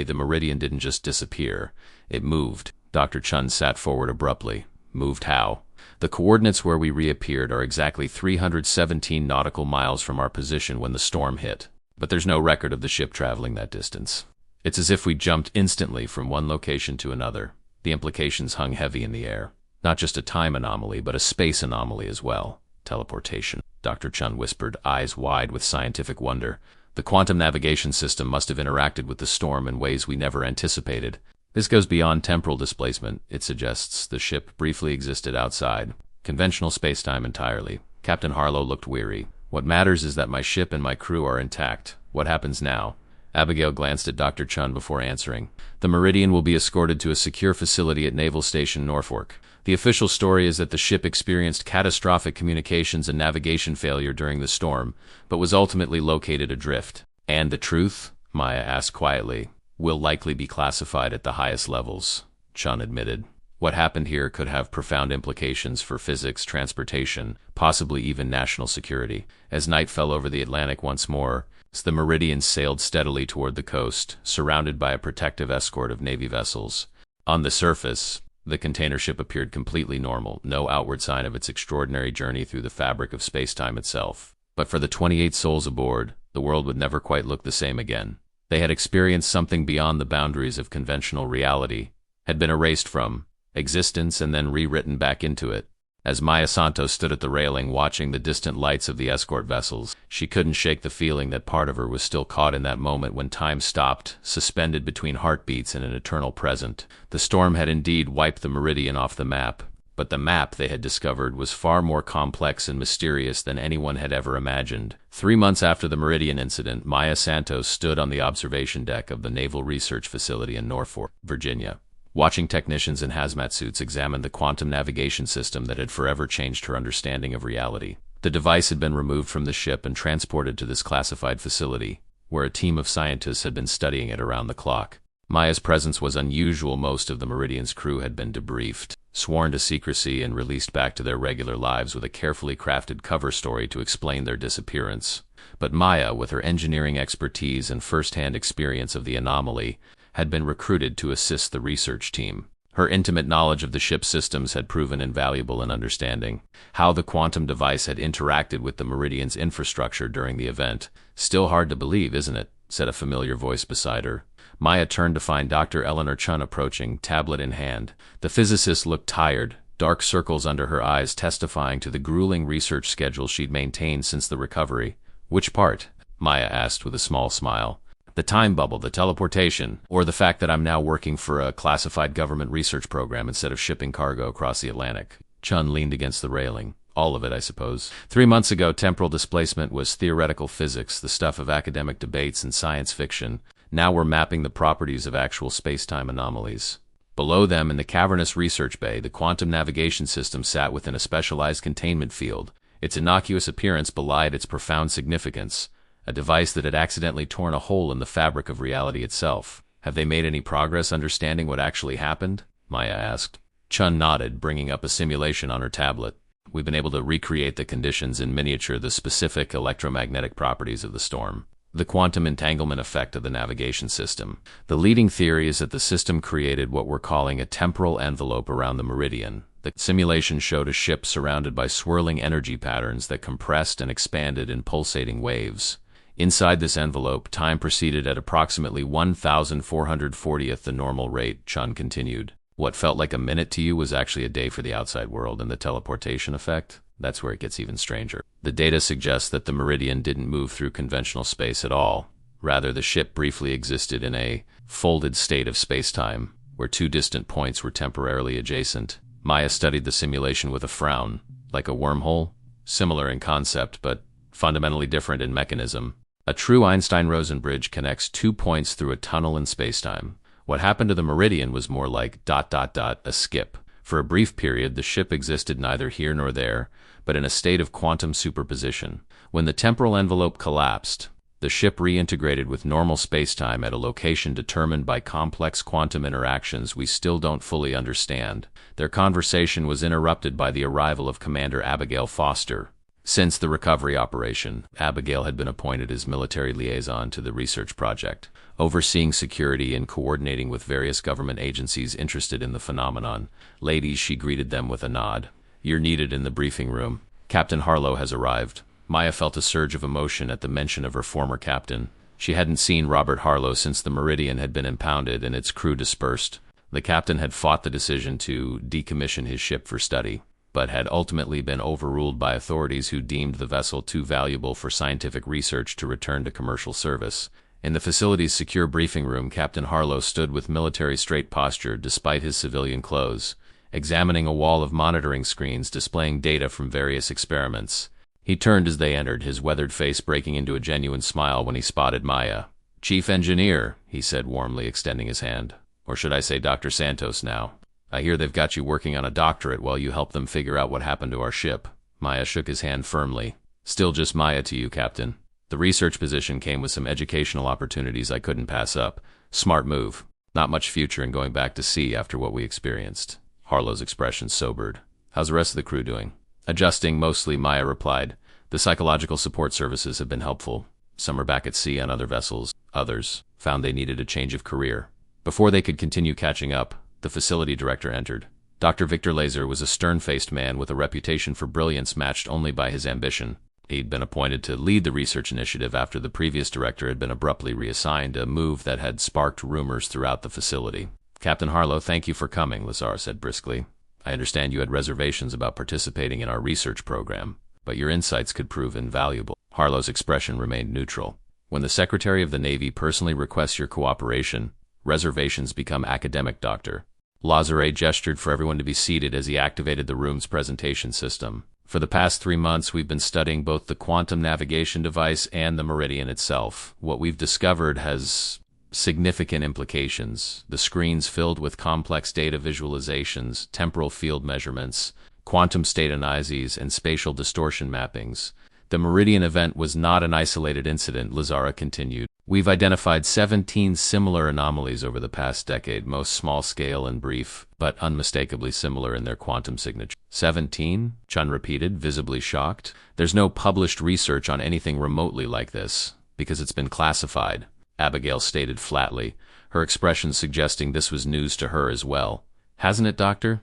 the Meridian didn't just disappear. It moved." Dr. Chun sat forward abruptly. "Moved how?" "The coordinates where we reappeared are exactly 317 nautical miles from our position when the storm hit. But there's no record of the ship traveling that distance. It's as if we jumped instantly from one location to another." The implications hung heavy in the air. "Not just a time anomaly, but a space anomaly as well." "Teleportation," Dr. Chun whispered, eyes wide with scientific wonder. "The quantum navigation system must have interacted with the storm in ways we never anticipated. This goes beyond temporal displacement, it suggests. The ship briefly existed outside conventional spacetime entirely." Captain Harlow looked weary. "What matters is that my ship and my crew are intact. What happens now?" Abigail glanced at Dr. Chun before answering. "The Meridian will be escorted to a secure facility at Naval Station Norfolk. The official story is that the ship experienced catastrophic communications and navigation failure during the storm, but was ultimately located adrift." "And the truth?" Maya asked quietly. "Will likely be classified at the highest levels," Chun admitted. "What happened here could have profound implications for physics, transportation, possibly even national security." As night fell over the Atlantic once more, the Meridian sailed steadily toward the coast, surrounded by a protective escort of Navy vessels. On the surface, the container ship appeared completely normal, no outward sign of its extraordinary journey through the fabric of space-time itself. But for the 28 souls aboard, the world would never quite look the same again. They had experienced something beyond the boundaries of conventional reality, had been erased from existence and then rewritten back into it. As Maya Santos stood at the railing watching the distant lights of the escort vessels, she couldn't shake the feeling that part of her was still caught in that moment when time stopped, suspended between heartbeats in an eternal present. The storm had indeed wiped the Meridian off the map, but the map, they had discovered, was far more complex and mysterious than anyone had ever imagined. 3 months after the Meridian incident, Maya Santos stood on the observation deck of the Naval Research Facility in Norfolk, Virginia, watching technicians in hazmat suits examine the quantum navigation system that had forever changed her understanding of reality. The device had been removed from the ship and transported to this classified facility, where a team of scientists had been studying it around the clock. Maya's presence was unusual. Most of the Meridian's crew had been debriefed, sworn to secrecy, and released back to their regular lives with a carefully crafted cover story to explain their disappearance. But Maya, with her engineering expertise and first-hand experience of the anomaly, had been recruited to assist the research team. Her intimate knowledge of the ship's systems had proven invaluable in understanding how the quantum device had interacted with the Meridian's infrastructure during the event. "Still hard to believe, isn't it?" said a familiar voice beside her. Maya turned to find Dr. Eleanor Chun approaching, tablet in hand. The physicist looked tired, dark circles under her eyes testifying to the grueling research schedule she'd maintained since the recovery. "Which part?" Maya asked with a small smile. "The time bubble, the teleportation, or the fact that I'm now working for a classified government research program instead of shipping cargo across the Atlantic?" Chun leaned against the railing. All of it, I suppose. 3 months ago, temporal displacement was theoretical physics, the stuff of academic debates and science fiction. Now we're mapping the properties of actual space-time anomalies. Below them, in the cavernous research bay, the quantum navigation system sat within a specialized containment field. Its innocuous appearance belied its profound significance, a device that had accidentally torn a hole in the fabric of reality itself. Have they made any progress understanding what actually happened? Maya asked. Chun nodded, bringing up a simulation on her tablet. We've been able to recreate the conditions in miniature, the specific electromagnetic properties of the storm. The quantum entanglement effect of the navigation system. The leading theory is that the system created what we're calling a temporal envelope around the meridian. The simulation showed a ship surrounded by swirling energy patterns that compressed and expanded in pulsating waves. Inside this envelope, time proceeded at approximately 1,440th the normal rate, Chun continued. What felt like a minute to you was actually a day for the outside world, and the teleportation effect? That's where it gets even stranger. The data suggests that the meridian didn't move through conventional space at all. Rather, the ship briefly existed in a folded state of space-time, where two distant points were temporarily adjacent. Maya studied the simulation with a frown. Like a wormhole? Similar in concept, but fundamentally different in mechanism. A true Einstein-Rosen bridge connects 2 points through a tunnel in spacetime. What happened to the meridian was more like ... a skip. For a brief period, the ship existed neither here nor there, but in a state of quantum superposition. When the temporal envelope collapsed, the ship reintegrated with normal spacetime at a location determined by complex quantum interactions we still don't fully understand. Their conversation was interrupted by the arrival of Commander Abigail Foster. Since the recovery operation, Abigail had been appointed as military liaison to the research project, overseeing security and coordinating with various government agencies interested in the phenomenon. Ladies, she greeted them with a nod. You're needed in the briefing room. Captain Harlow has arrived. Maya felt a surge of emotion at the mention of her former captain. She hadn't seen Robert Harlow since the Meridian had been impounded and its crew dispersed. The captain had fought the decision to decommission his ship for study, but had ultimately been overruled by authorities who deemed the vessel too valuable for scientific research to return to commercial service. In the facility's secure briefing room, Captain Harlow stood with military straight posture despite his civilian clothes, examining a wall of monitoring screens displaying data from various experiments. He turned as they entered, his weathered face breaking into a genuine smile when he spotted Maya. "Chief Engineer," he said warmly, extending his hand. "Or should I say Dr. Santos now? I hear they've got you working on a doctorate while you help them figure out what happened to our ship." Maya shook his hand firmly. "Still just Maya to you, Captain. The research position came with some educational opportunities I couldn't pass up. Smart move. Not much future in going back to sea after what we experienced." Harlow's expression sobered. "How's the rest of the crew doing?" "Adjusting, mostly," Maya replied. "The psychological support services have been helpful. Some are back at sea on other vessels. Others found they needed a change of career." Before they could continue catching up, the facility director entered. Dr. Victor Laser was a stern-faced man with a reputation for brilliance matched only by his ambition. He'd been appointed to lead the research initiative after the previous director had been abruptly reassigned, a move that had sparked rumors throughout the facility. "Captain Harlow, thank you for coming," Lazar said briskly. "I understand you had reservations about participating in our research program, but your insights could prove invaluable." Harlow's expression remained neutral. "When the Secretary of the Navy personally requests your cooperation, reservations become academic, Doctor." Lazare gestured for everyone to be seated as he activated the room's presentation system. "For the past 3 months, we've been studying both the quantum navigation device and the Meridian itself. What we've discovered has significant implications. The screens filled with complex data visualizations, temporal field measurements, quantum state analyses, and spatial distortion mappings. The Meridian event was not an isolated incident," Lazara continued. "We've identified 17 similar anomalies over the past decade, most small-scale and brief, but unmistakably similar in their quantum signature." 17? Chun repeated, visibly shocked. "There's no published research on anything remotely like this, because it's been classified," Abigail stated flatly, her expression suggesting this was news to her as well. "Hasn't it, Doctor?"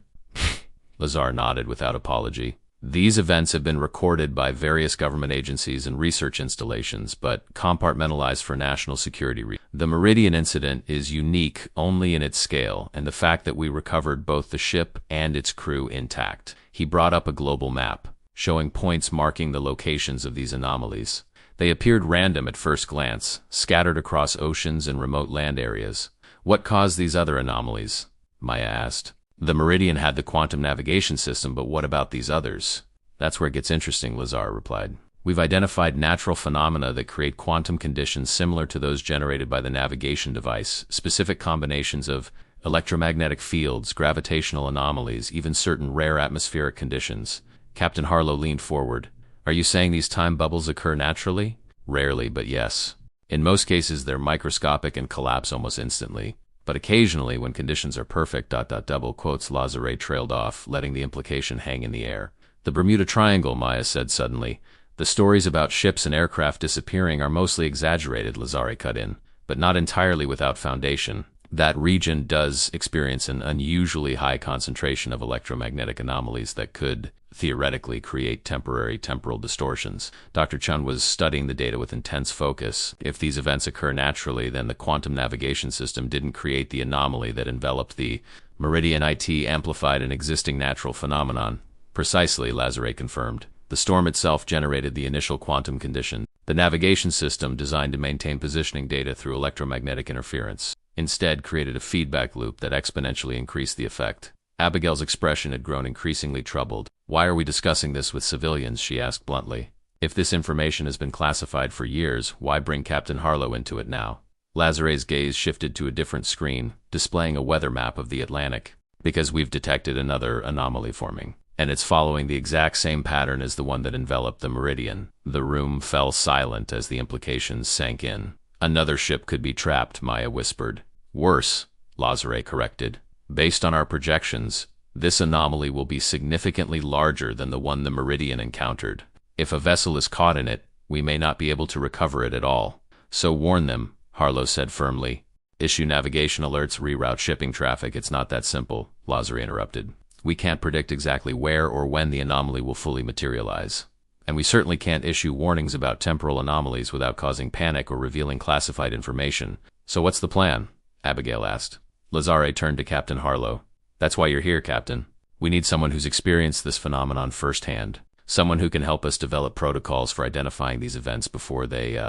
Lazar nodded without apology. "These events have been recorded by various government agencies and research installations, but compartmentalized for national security reasons. The Meridian incident is unique only in its scale, and the fact that we recovered both the ship and its crew intact." He brought up a global map, showing points marking the locations of these anomalies. They appeared random at first glance, scattered across oceans and remote land areas. "What caused these other anomalies?" Maya asked. "The Meridian had the quantum navigation system, but what about these others?" That's where it gets interesting, Lazar replied. We've identified natural phenomena that create quantum conditions similar to those generated by the navigation device, specific combinations of electromagnetic fields, gravitational anomalies, even certain rare atmospheric conditions. Captain Harlow leaned forward. Are you saying these time bubbles occur naturally? Rarely, but yes. In most cases, they're microscopic and collapse almost instantly. But occasionally, when conditions are perfect, double quotes, Lazare trailed off, letting the implication hang in the air. The Bermuda Triangle, Maya said suddenly. The stories about ships and aircraft disappearing are mostly exaggerated, Lazare cut in, but not entirely without foundation. That region does experience an unusually high concentration of electromagnetic anomalies that could, theoretically, create temporary temporal distortions. Dr. Chun was studying the data with intense focus. If these events occur naturally, then the quantum navigation system didn't create the anomaly that enveloped the Meridian. It amplified an existing natural phenomenon. Precisely, Lazare confirmed. The storm itself generated the initial quantum condition. The navigation system, designed to maintain positioning data through electromagnetic interference, instead created a feedback loop that exponentially increased the effect. Abigail's expression had grown increasingly troubled. Why are we discussing this with civilians? She asked bluntly. If this information has been classified for years, why bring Captain Harlow into it now? Lazare's gaze shifted to a different screen, displaying a weather map of the Atlantic. Because we've detected another anomaly forming, and it's following the exact same pattern as the one that enveloped the Meridian. The room fell silent as the implications sank in. Another ship could be trapped, Maya whispered. Worse, Lazare corrected. Based on our projections, this anomaly will be significantly larger than the one the Meridian encountered. If a vessel is caught in it, we may not be able to recover it at all. So warn them, Harlow said firmly. Issue navigation alerts, reroute shipping traffic. It's not that simple, Lazare interrupted. We can't predict exactly where or when the anomaly will fully materialize. And we certainly can't issue warnings about temporal anomalies without causing panic or revealing classified information. So what's the plan? Abigail asked. Lazare turned to Captain Harlow. That's why you're here, Captain. We need someone who's experienced this phenomenon firsthand. Someone who can help us develop protocols for identifying these events before they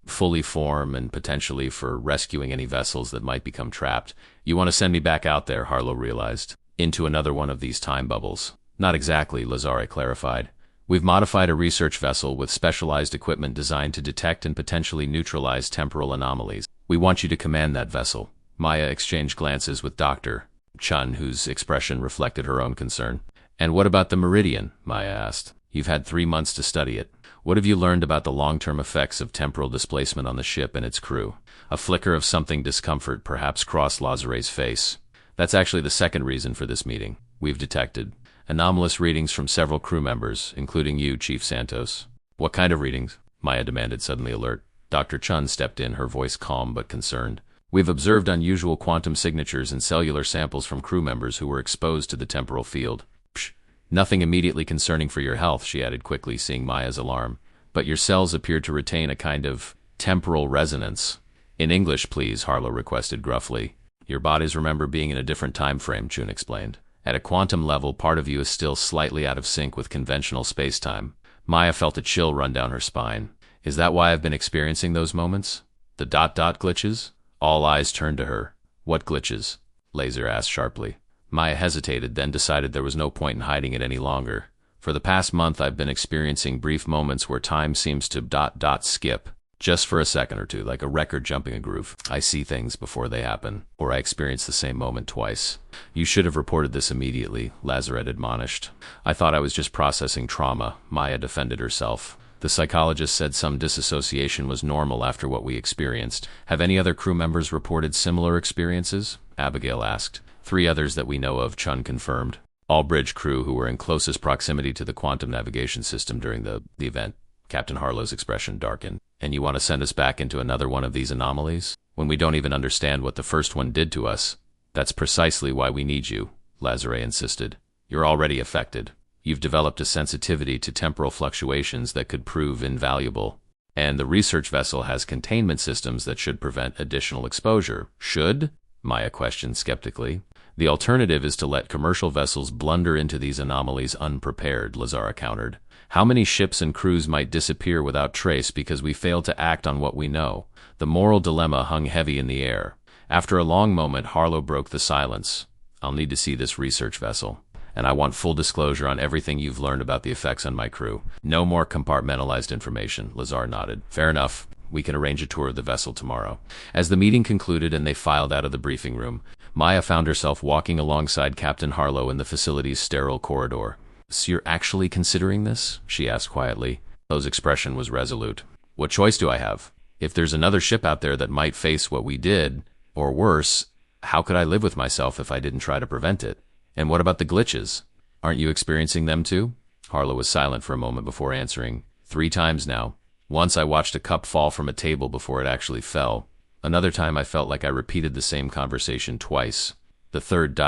fully form, and potentially for rescuing any vessels that might become trapped. You want to send me back out there, Harlow realized, into another one of these time bubbles. Not exactly, Lazare clarified. We've modified a research vessel with specialized equipment designed to detect and potentially neutralize temporal anomalies. We want you to command that vessel. Maya exchanged glances with Dr. Chun, whose expression reflected her own concern. And what about the Meridian? Maya asked. You've had 3 months to study it. What have you learned about the long-term effects of temporal displacement on the ship and its crew? A flicker of something discomfort perhaps crossed Lazare's face. That's actually the second reason for this meeting. We've detected anomalous readings from several crew members, including you, Chief Santos. What kind of readings? Maya demanded, suddenly alert. Dr. Chun stepped in, her voice calm but concerned. We've observed unusual quantum signatures in cellular samples from crew members who were exposed to the temporal field. Psh, nothing immediately concerning for your health, she added quickly, seeing Maya's alarm. But your cells appear to retain a kind of temporal resonance. In English, please, Harlow requested gruffly. Your bodies remember being in a different time frame, Chun explained. At a quantum level, part of you is still slightly out of sync with conventional space-time. Maya felt a chill run down her spine. Is that why I've been experiencing those moments? The glitches? All eyes turned to her. What glitches? Laser asked sharply. Maya hesitated, then decided there was no point in hiding it any longer. For the past month, I've been experiencing brief moments where time seems to skip. Just for a second or two, like a record jumping a groove. I see things before they happen, or I experience the same moment twice. You should have reported this immediately, Lazaret admonished. I thought I was just processing trauma, Maya defended herself. The psychologist said some disassociation was normal after what we experienced. Have any other crew members reported similar experiences? Abigail asked. 3 others that we know of, Chun confirmed. All bridge crew who were in closest proximity to the quantum navigation system during the event. Captain Harlow's expression darkened. And you want to send us back into another one of these anomalies? When we don't even understand what the first one did to us? That's precisely why we need you, Lazare insisted. You're already affected. You've developed a sensitivity to temporal fluctuations that could prove invaluable. And the research vessel has containment systems that should prevent additional exposure. Should? Maya questioned skeptically. The alternative is to let commercial vessels blunder into these anomalies unprepared, Lazare countered. How many ships and crews might disappear without trace because we failed to act on what we know? The moral dilemma hung heavy in the air. After a long moment, Harlow broke the silence. I'll need to see this research vessel. and I want full disclosure on everything you've learned about the effects on my crew. No more compartmentalized information, Lazar nodded. Fair enough. We can arrange a tour of the vessel tomorrow. As the meeting concluded and they filed out of the briefing room, Maya found herself walking alongside Captain Harlow in the facility's sterile corridor. So you're actually considering this? She asked quietly. Harlow's expression was resolute. What choice do I have? If there's another ship out there that might face what we did, or worse, how could I live with myself if I didn't try to prevent it? And what about the glitches? Aren't you experiencing them too? Harlow was silent for a moment before answering. 3 times now. Once I watched a cup fall from a table before it actually fell. Another time I felt like I repeated the same conversation twice. The third ...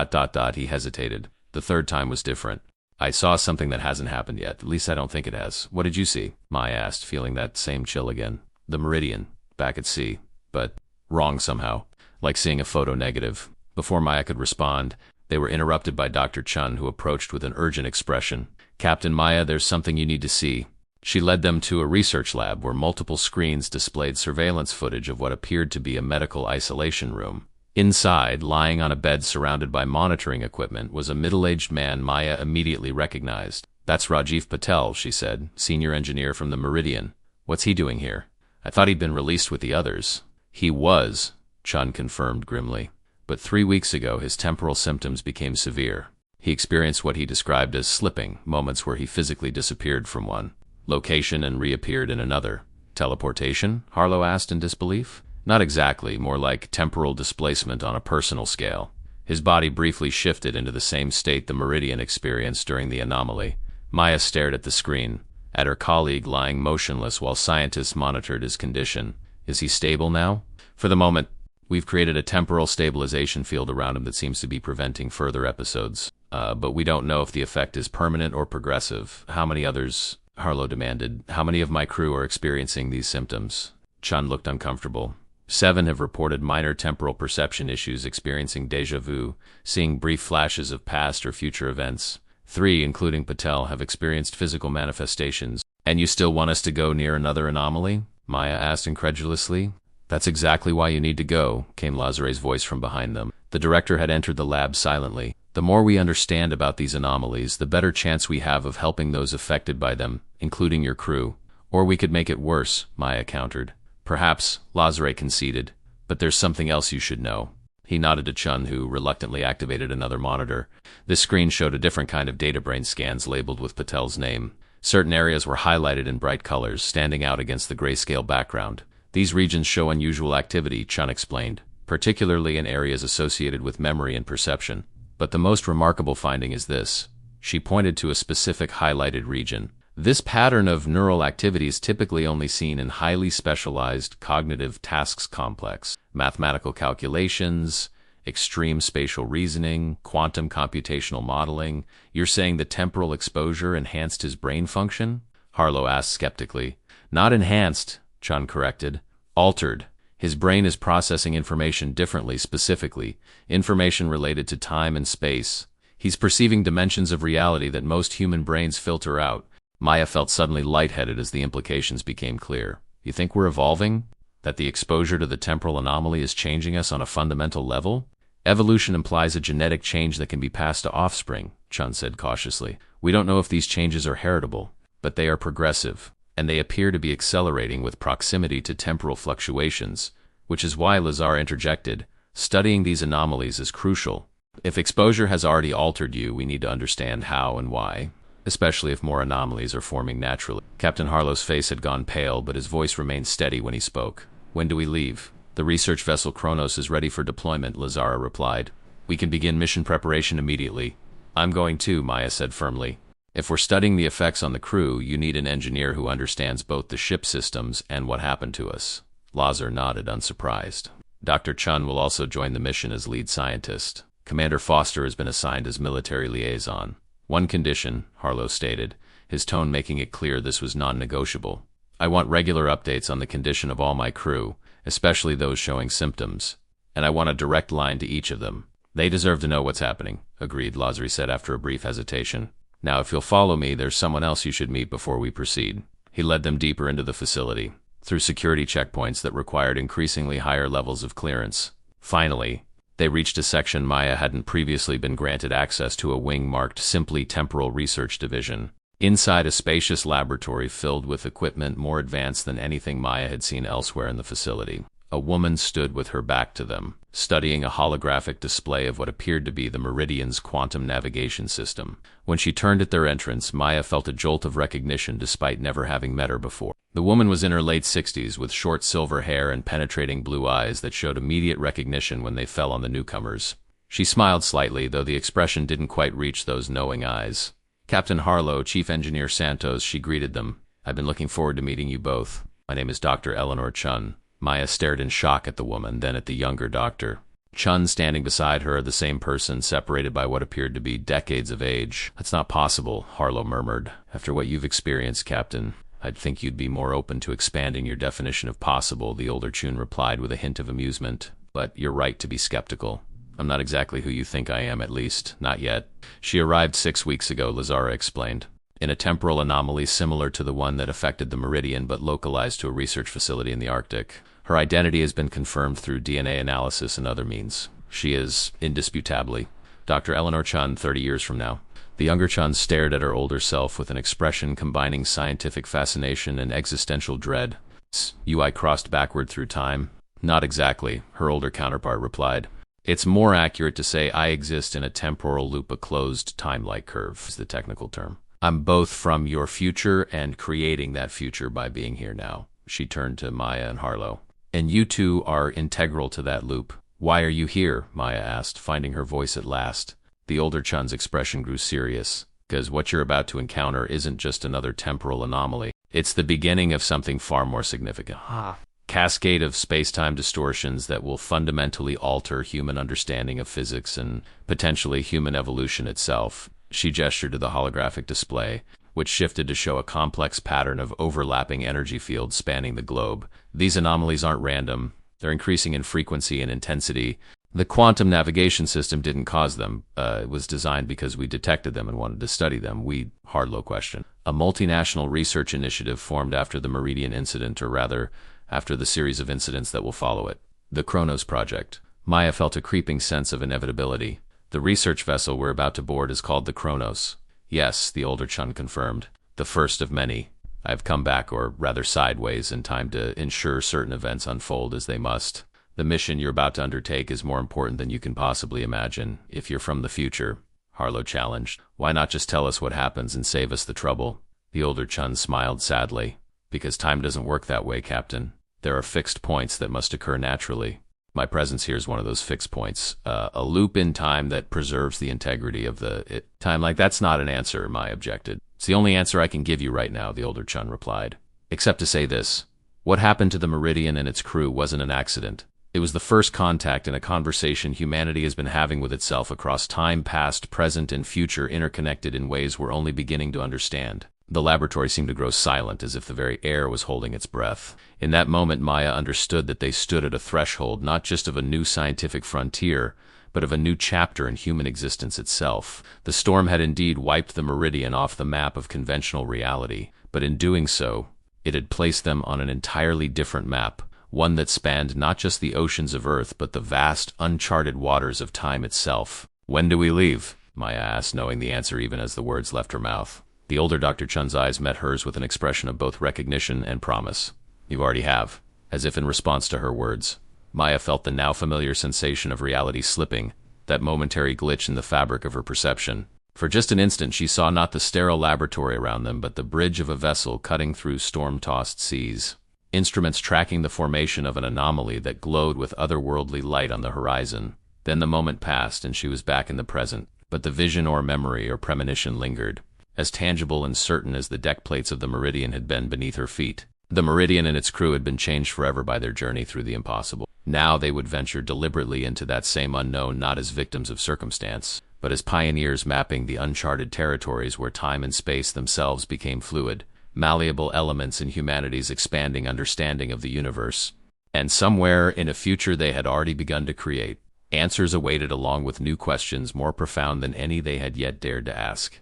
he hesitated. The third time was different. I saw something that hasn't happened yet. At least I don't think it has. What did you see? Maya asked, feeling that same chill again. The Meridian, back at sea. But wrong somehow. Like seeing a photo negative. Before Maya could respond, they were interrupted by Dr. Chun, who approached with an urgent expression. Captain Maya, there's something you need to see. She led them to a research lab where multiple screens displayed surveillance footage of what appeared to be a medical isolation room. Inside, lying on a bed surrounded by monitoring equipment, was a middle-aged man Maya immediately recognized. That's Rajiv Patel, she said, senior engineer from the Meridian. What's he doing here? I thought he'd been released with the others. He was, Chun confirmed grimly. But 3 weeks ago, his temporal symptoms became severe. He experienced what he described as slipping, moments where he physically disappeared from one location and reappeared in another. Teleportation? Harlow asked in disbelief. Not exactly, more like temporal displacement on a personal scale. His body briefly shifted into the same state the Meridian experienced during the anomaly. Maya stared at the screen, at her colleague lying motionless while scientists monitored his condition. Is he stable now? For the moment, we've created a temporal stabilization field around him that seems to be preventing further episodes. But we don't know if the effect is permanent or progressive. How many others? Harlow demanded. How many of my crew are experiencing these symptoms? Chun looked uncomfortable. 7 have reported minor temporal perception issues, experiencing déjà vu, seeing brief flashes of past or future events. 3, including Patel, have experienced physical manifestations. And you still want us to go near another anomaly? Maya asked incredulously. That's exactly why you need to go, came Lazare's voice from behind them. The director had entered the lab silently. The more we understand about these anomalies, the better chance we have of helping those affected by them, including your crew. Or we could make it worse, Maya countered. Perhaps, Lazare conceded, but there's something else you should know. He nodded to Chun, who reluctantly activated another monitor. This screen showed a different kind of data brain scans labeled with Patel's name. Certain areas were highlighted in bright colors, standing out against the grayscale background. These regions show unusual activity, Chun explained, particularly in areas associated with memory and perception. But the most remarkable finding is this. She pointed to a specific highlighted region. This pattern of neural activity is typically only seen in highly specialized cognitive tasks complex, mathematical calculations, extreme spatial reasoning, quantum computational modeling. You're saying the temporal exposure enhanced his brain function? Harlow asked skeptically. Not enhanced, Chun corrected. Altered. His brain is processing information differently, specifically, information related to time and space. He's perceiving dimensions of reality that most human brains filter out. Maya felt suddenly lightheaded as the implications became clear. You think we're evolving? That the exposure to the temporal anomaly is changing us on a fundamental level? Evolution implies a genetic change that can be passed to offspring, Chun said cautiously. We don't know if these changes are heritable, but they are progressive, and they appear to be accelerating with proximity to temporal fluctuations, which is why Lazar interjected. Studying these anomalies is crucial. If exposure has already altered you, we need to understand how and why, especially if more anomalies are forming naturally. Captain Harlow's face had gone pale, but his voice remained steady when he spoke. When do we leave? The research vessel Kronos is ready for deployment, Lazara replied. We can begin mission preparation immediately. I'm going too, Maya said firmly. If we're studying the effects on the crew, you need an engineer who understands both the ship systems and what happened to us. Lazar nodded, unsurprised. Dr. Chun will also join the mission as lead scientist. Commander Foster has been assigned as military liaison. One condition, Harlow stated, his tone making it clear this was non-negotiable. I want regular updates on the condition of all my crew, especially those showing symptoms, and I want a direct line to each of them. They deserve to know what's happening, agreed, Lazari said after a brief hesitation. Now, if you'll follow me, there's someone else you should meet before we proceed. He led them deeper into the facility, through security checkpoints that required increasingly higher levels of clearance. Finally, They reached a section Maya hadn't previously been granted access to, a wing marked simply Temporal Research Division. Inside, a spacious laboratory filled with equipment more advanced than anything Maya had seen elsewhere in the facility. A woman stood with her back to them, studying a holographic display of what appeared to be the Meridian's quantum navigation system. When she turned at their entrance, Maya felt a jolt of recognition despite never having met her before. The woman was in her late 60s, with short silver hair and penetrating blue eyes that showed immediate recognition when they fell on the newcomers. She smiled slightly, though the expression didn't quite reach those knowing eyes. "Captain Harlow, Chief Engineer Santos," she greeted them. "I've been looking forward to meeting you both. My name is Dr. Eleanor Chun." Maya stared in shock at the woman, then at the younger doctor. Chun, standing beside her, the same person, separated by what appeared to be decades of age. "That's not possible," Harlow murmured. "After what you've experienced, Captain, I'd think you'd be more open to expanding your definition of possible," the older Chun replied with a hint of amusement. "But you're right to be skeptical. I'm not exactly who you think I am, at least, not yet." "She arrived 6 weeks ago," Lazara explained, "in a temporal anomaly similar to the one that affected the Meridian but localized to a research facility in the Arctic. Her identity has been confirmed through DNA analysis and other means. She is, indisputably, Dr. Eleanor Chun 30 years from now." The younger Chun stared at her older self with an expression combining scientific fascination and existential dread. "UI crossed backward through time?" "Not exactly," her older counterpart replied. "It's more accurate to say I exist in a temporal loop, a closed time-like curve is the technical term. I'm both from your future and creating that future by being here now." She turned to Maya and Harlow. "And you two are integral to that loop. Why are you here?" Maya asked, finding her voice at last. The older Chun's expression grew serious. "Because what you're about to encounter isn't just another temporal anomaly. It's the beginning of something far more significant. Cascade of space-time distortions that will fundamentally alter human understanding of physics and potentially human evolution itself." She gestured to the holographic display, which shifted to show a complex pattern of overlapping energy fields spanning the globe. "These anomalies aren't random. They're increasing in frequency and intensity. The quantum navigation system didn't cause them. It was designed because we detected them and wanted to study them." "We?" Harlow questioned. "A multinational research initiative formed after the Meridian incident, or rather, after the series of incidents that will follow it. The Kronos Project." Maya felt a creeping sense of inevitability. "The research vessel we're about to board is called the Kronos." "Yes," the older Chun confirmed. "The first of many. I've come back, or rather sideways, in time to ensure certain events unfold as they must. The mission you're about to undertake is more important than you can possibly imagine, if you're from the future," Harlow challenged. "Why not just tell us what happens and save us the trouble?" The older Chun smiled sadly. "Because time doesn't work that way, Captain. There are fixed points that must occur naturally. My presence here is one of those fixed points. A loop in time that preserves the integrity of the time." "Like, that's not an answer," Maya objected. "It's the only answer I can give you right now," the older Chun replied. "Except to say this. What happened to the Meridian and its crew wasn't an accident. It was the first contact in a conversation humanity has been having with itself across time, past, present, and future, interconnected in ways we're only beginning to understand." The laboratory seemed to grow silent, as if the very air was holding its breath. In that moment, Maya understood that they stood at a threshold not just of a new scientific frontier, but of a new chapter in human existence itself. The storm had indeed wiped the Meridian off the map of conventional reality, but in doing so, it had placed them on an entirely different map, one that spanned not just the oceans of Earth, but the vast, uncharted waters of time itself. "When do we leave?" Maya asked, knowing the answer even as the words left her mouth. The older Dr. Chun's eyes met hers with an expression of both recognition and promise. "You already have." As if in response to her words, Maya felt the now familiar sensation of reality slipping, that momentary glitch in the fabric of her perception. For just an instant she saw not the sterile laboratory around them, but the bridge of a vessel cutting through storm-tossed seas. Instruments tracking the formation of an anomaly that glowed with otherworldly light on the horizon. Then the moment passed and she was back in the present, but the vision or memory or premonition lingered, as tangible and certain as the deck plates of the Meridian had been beneath her feet. The Meridian and its crew had been changed forever by their journey through the impossible. Now they would venture deliberately into that same unknown, not as victims of circumstance, but as pioneers mapping the uncharted territories where time and space themselves became fluid, malleable elements in humanity's expanding understanding of the universe. And somewhere in a future they had already begun to create, answers awaited along with new questions more profound than any they had yet dared to ask.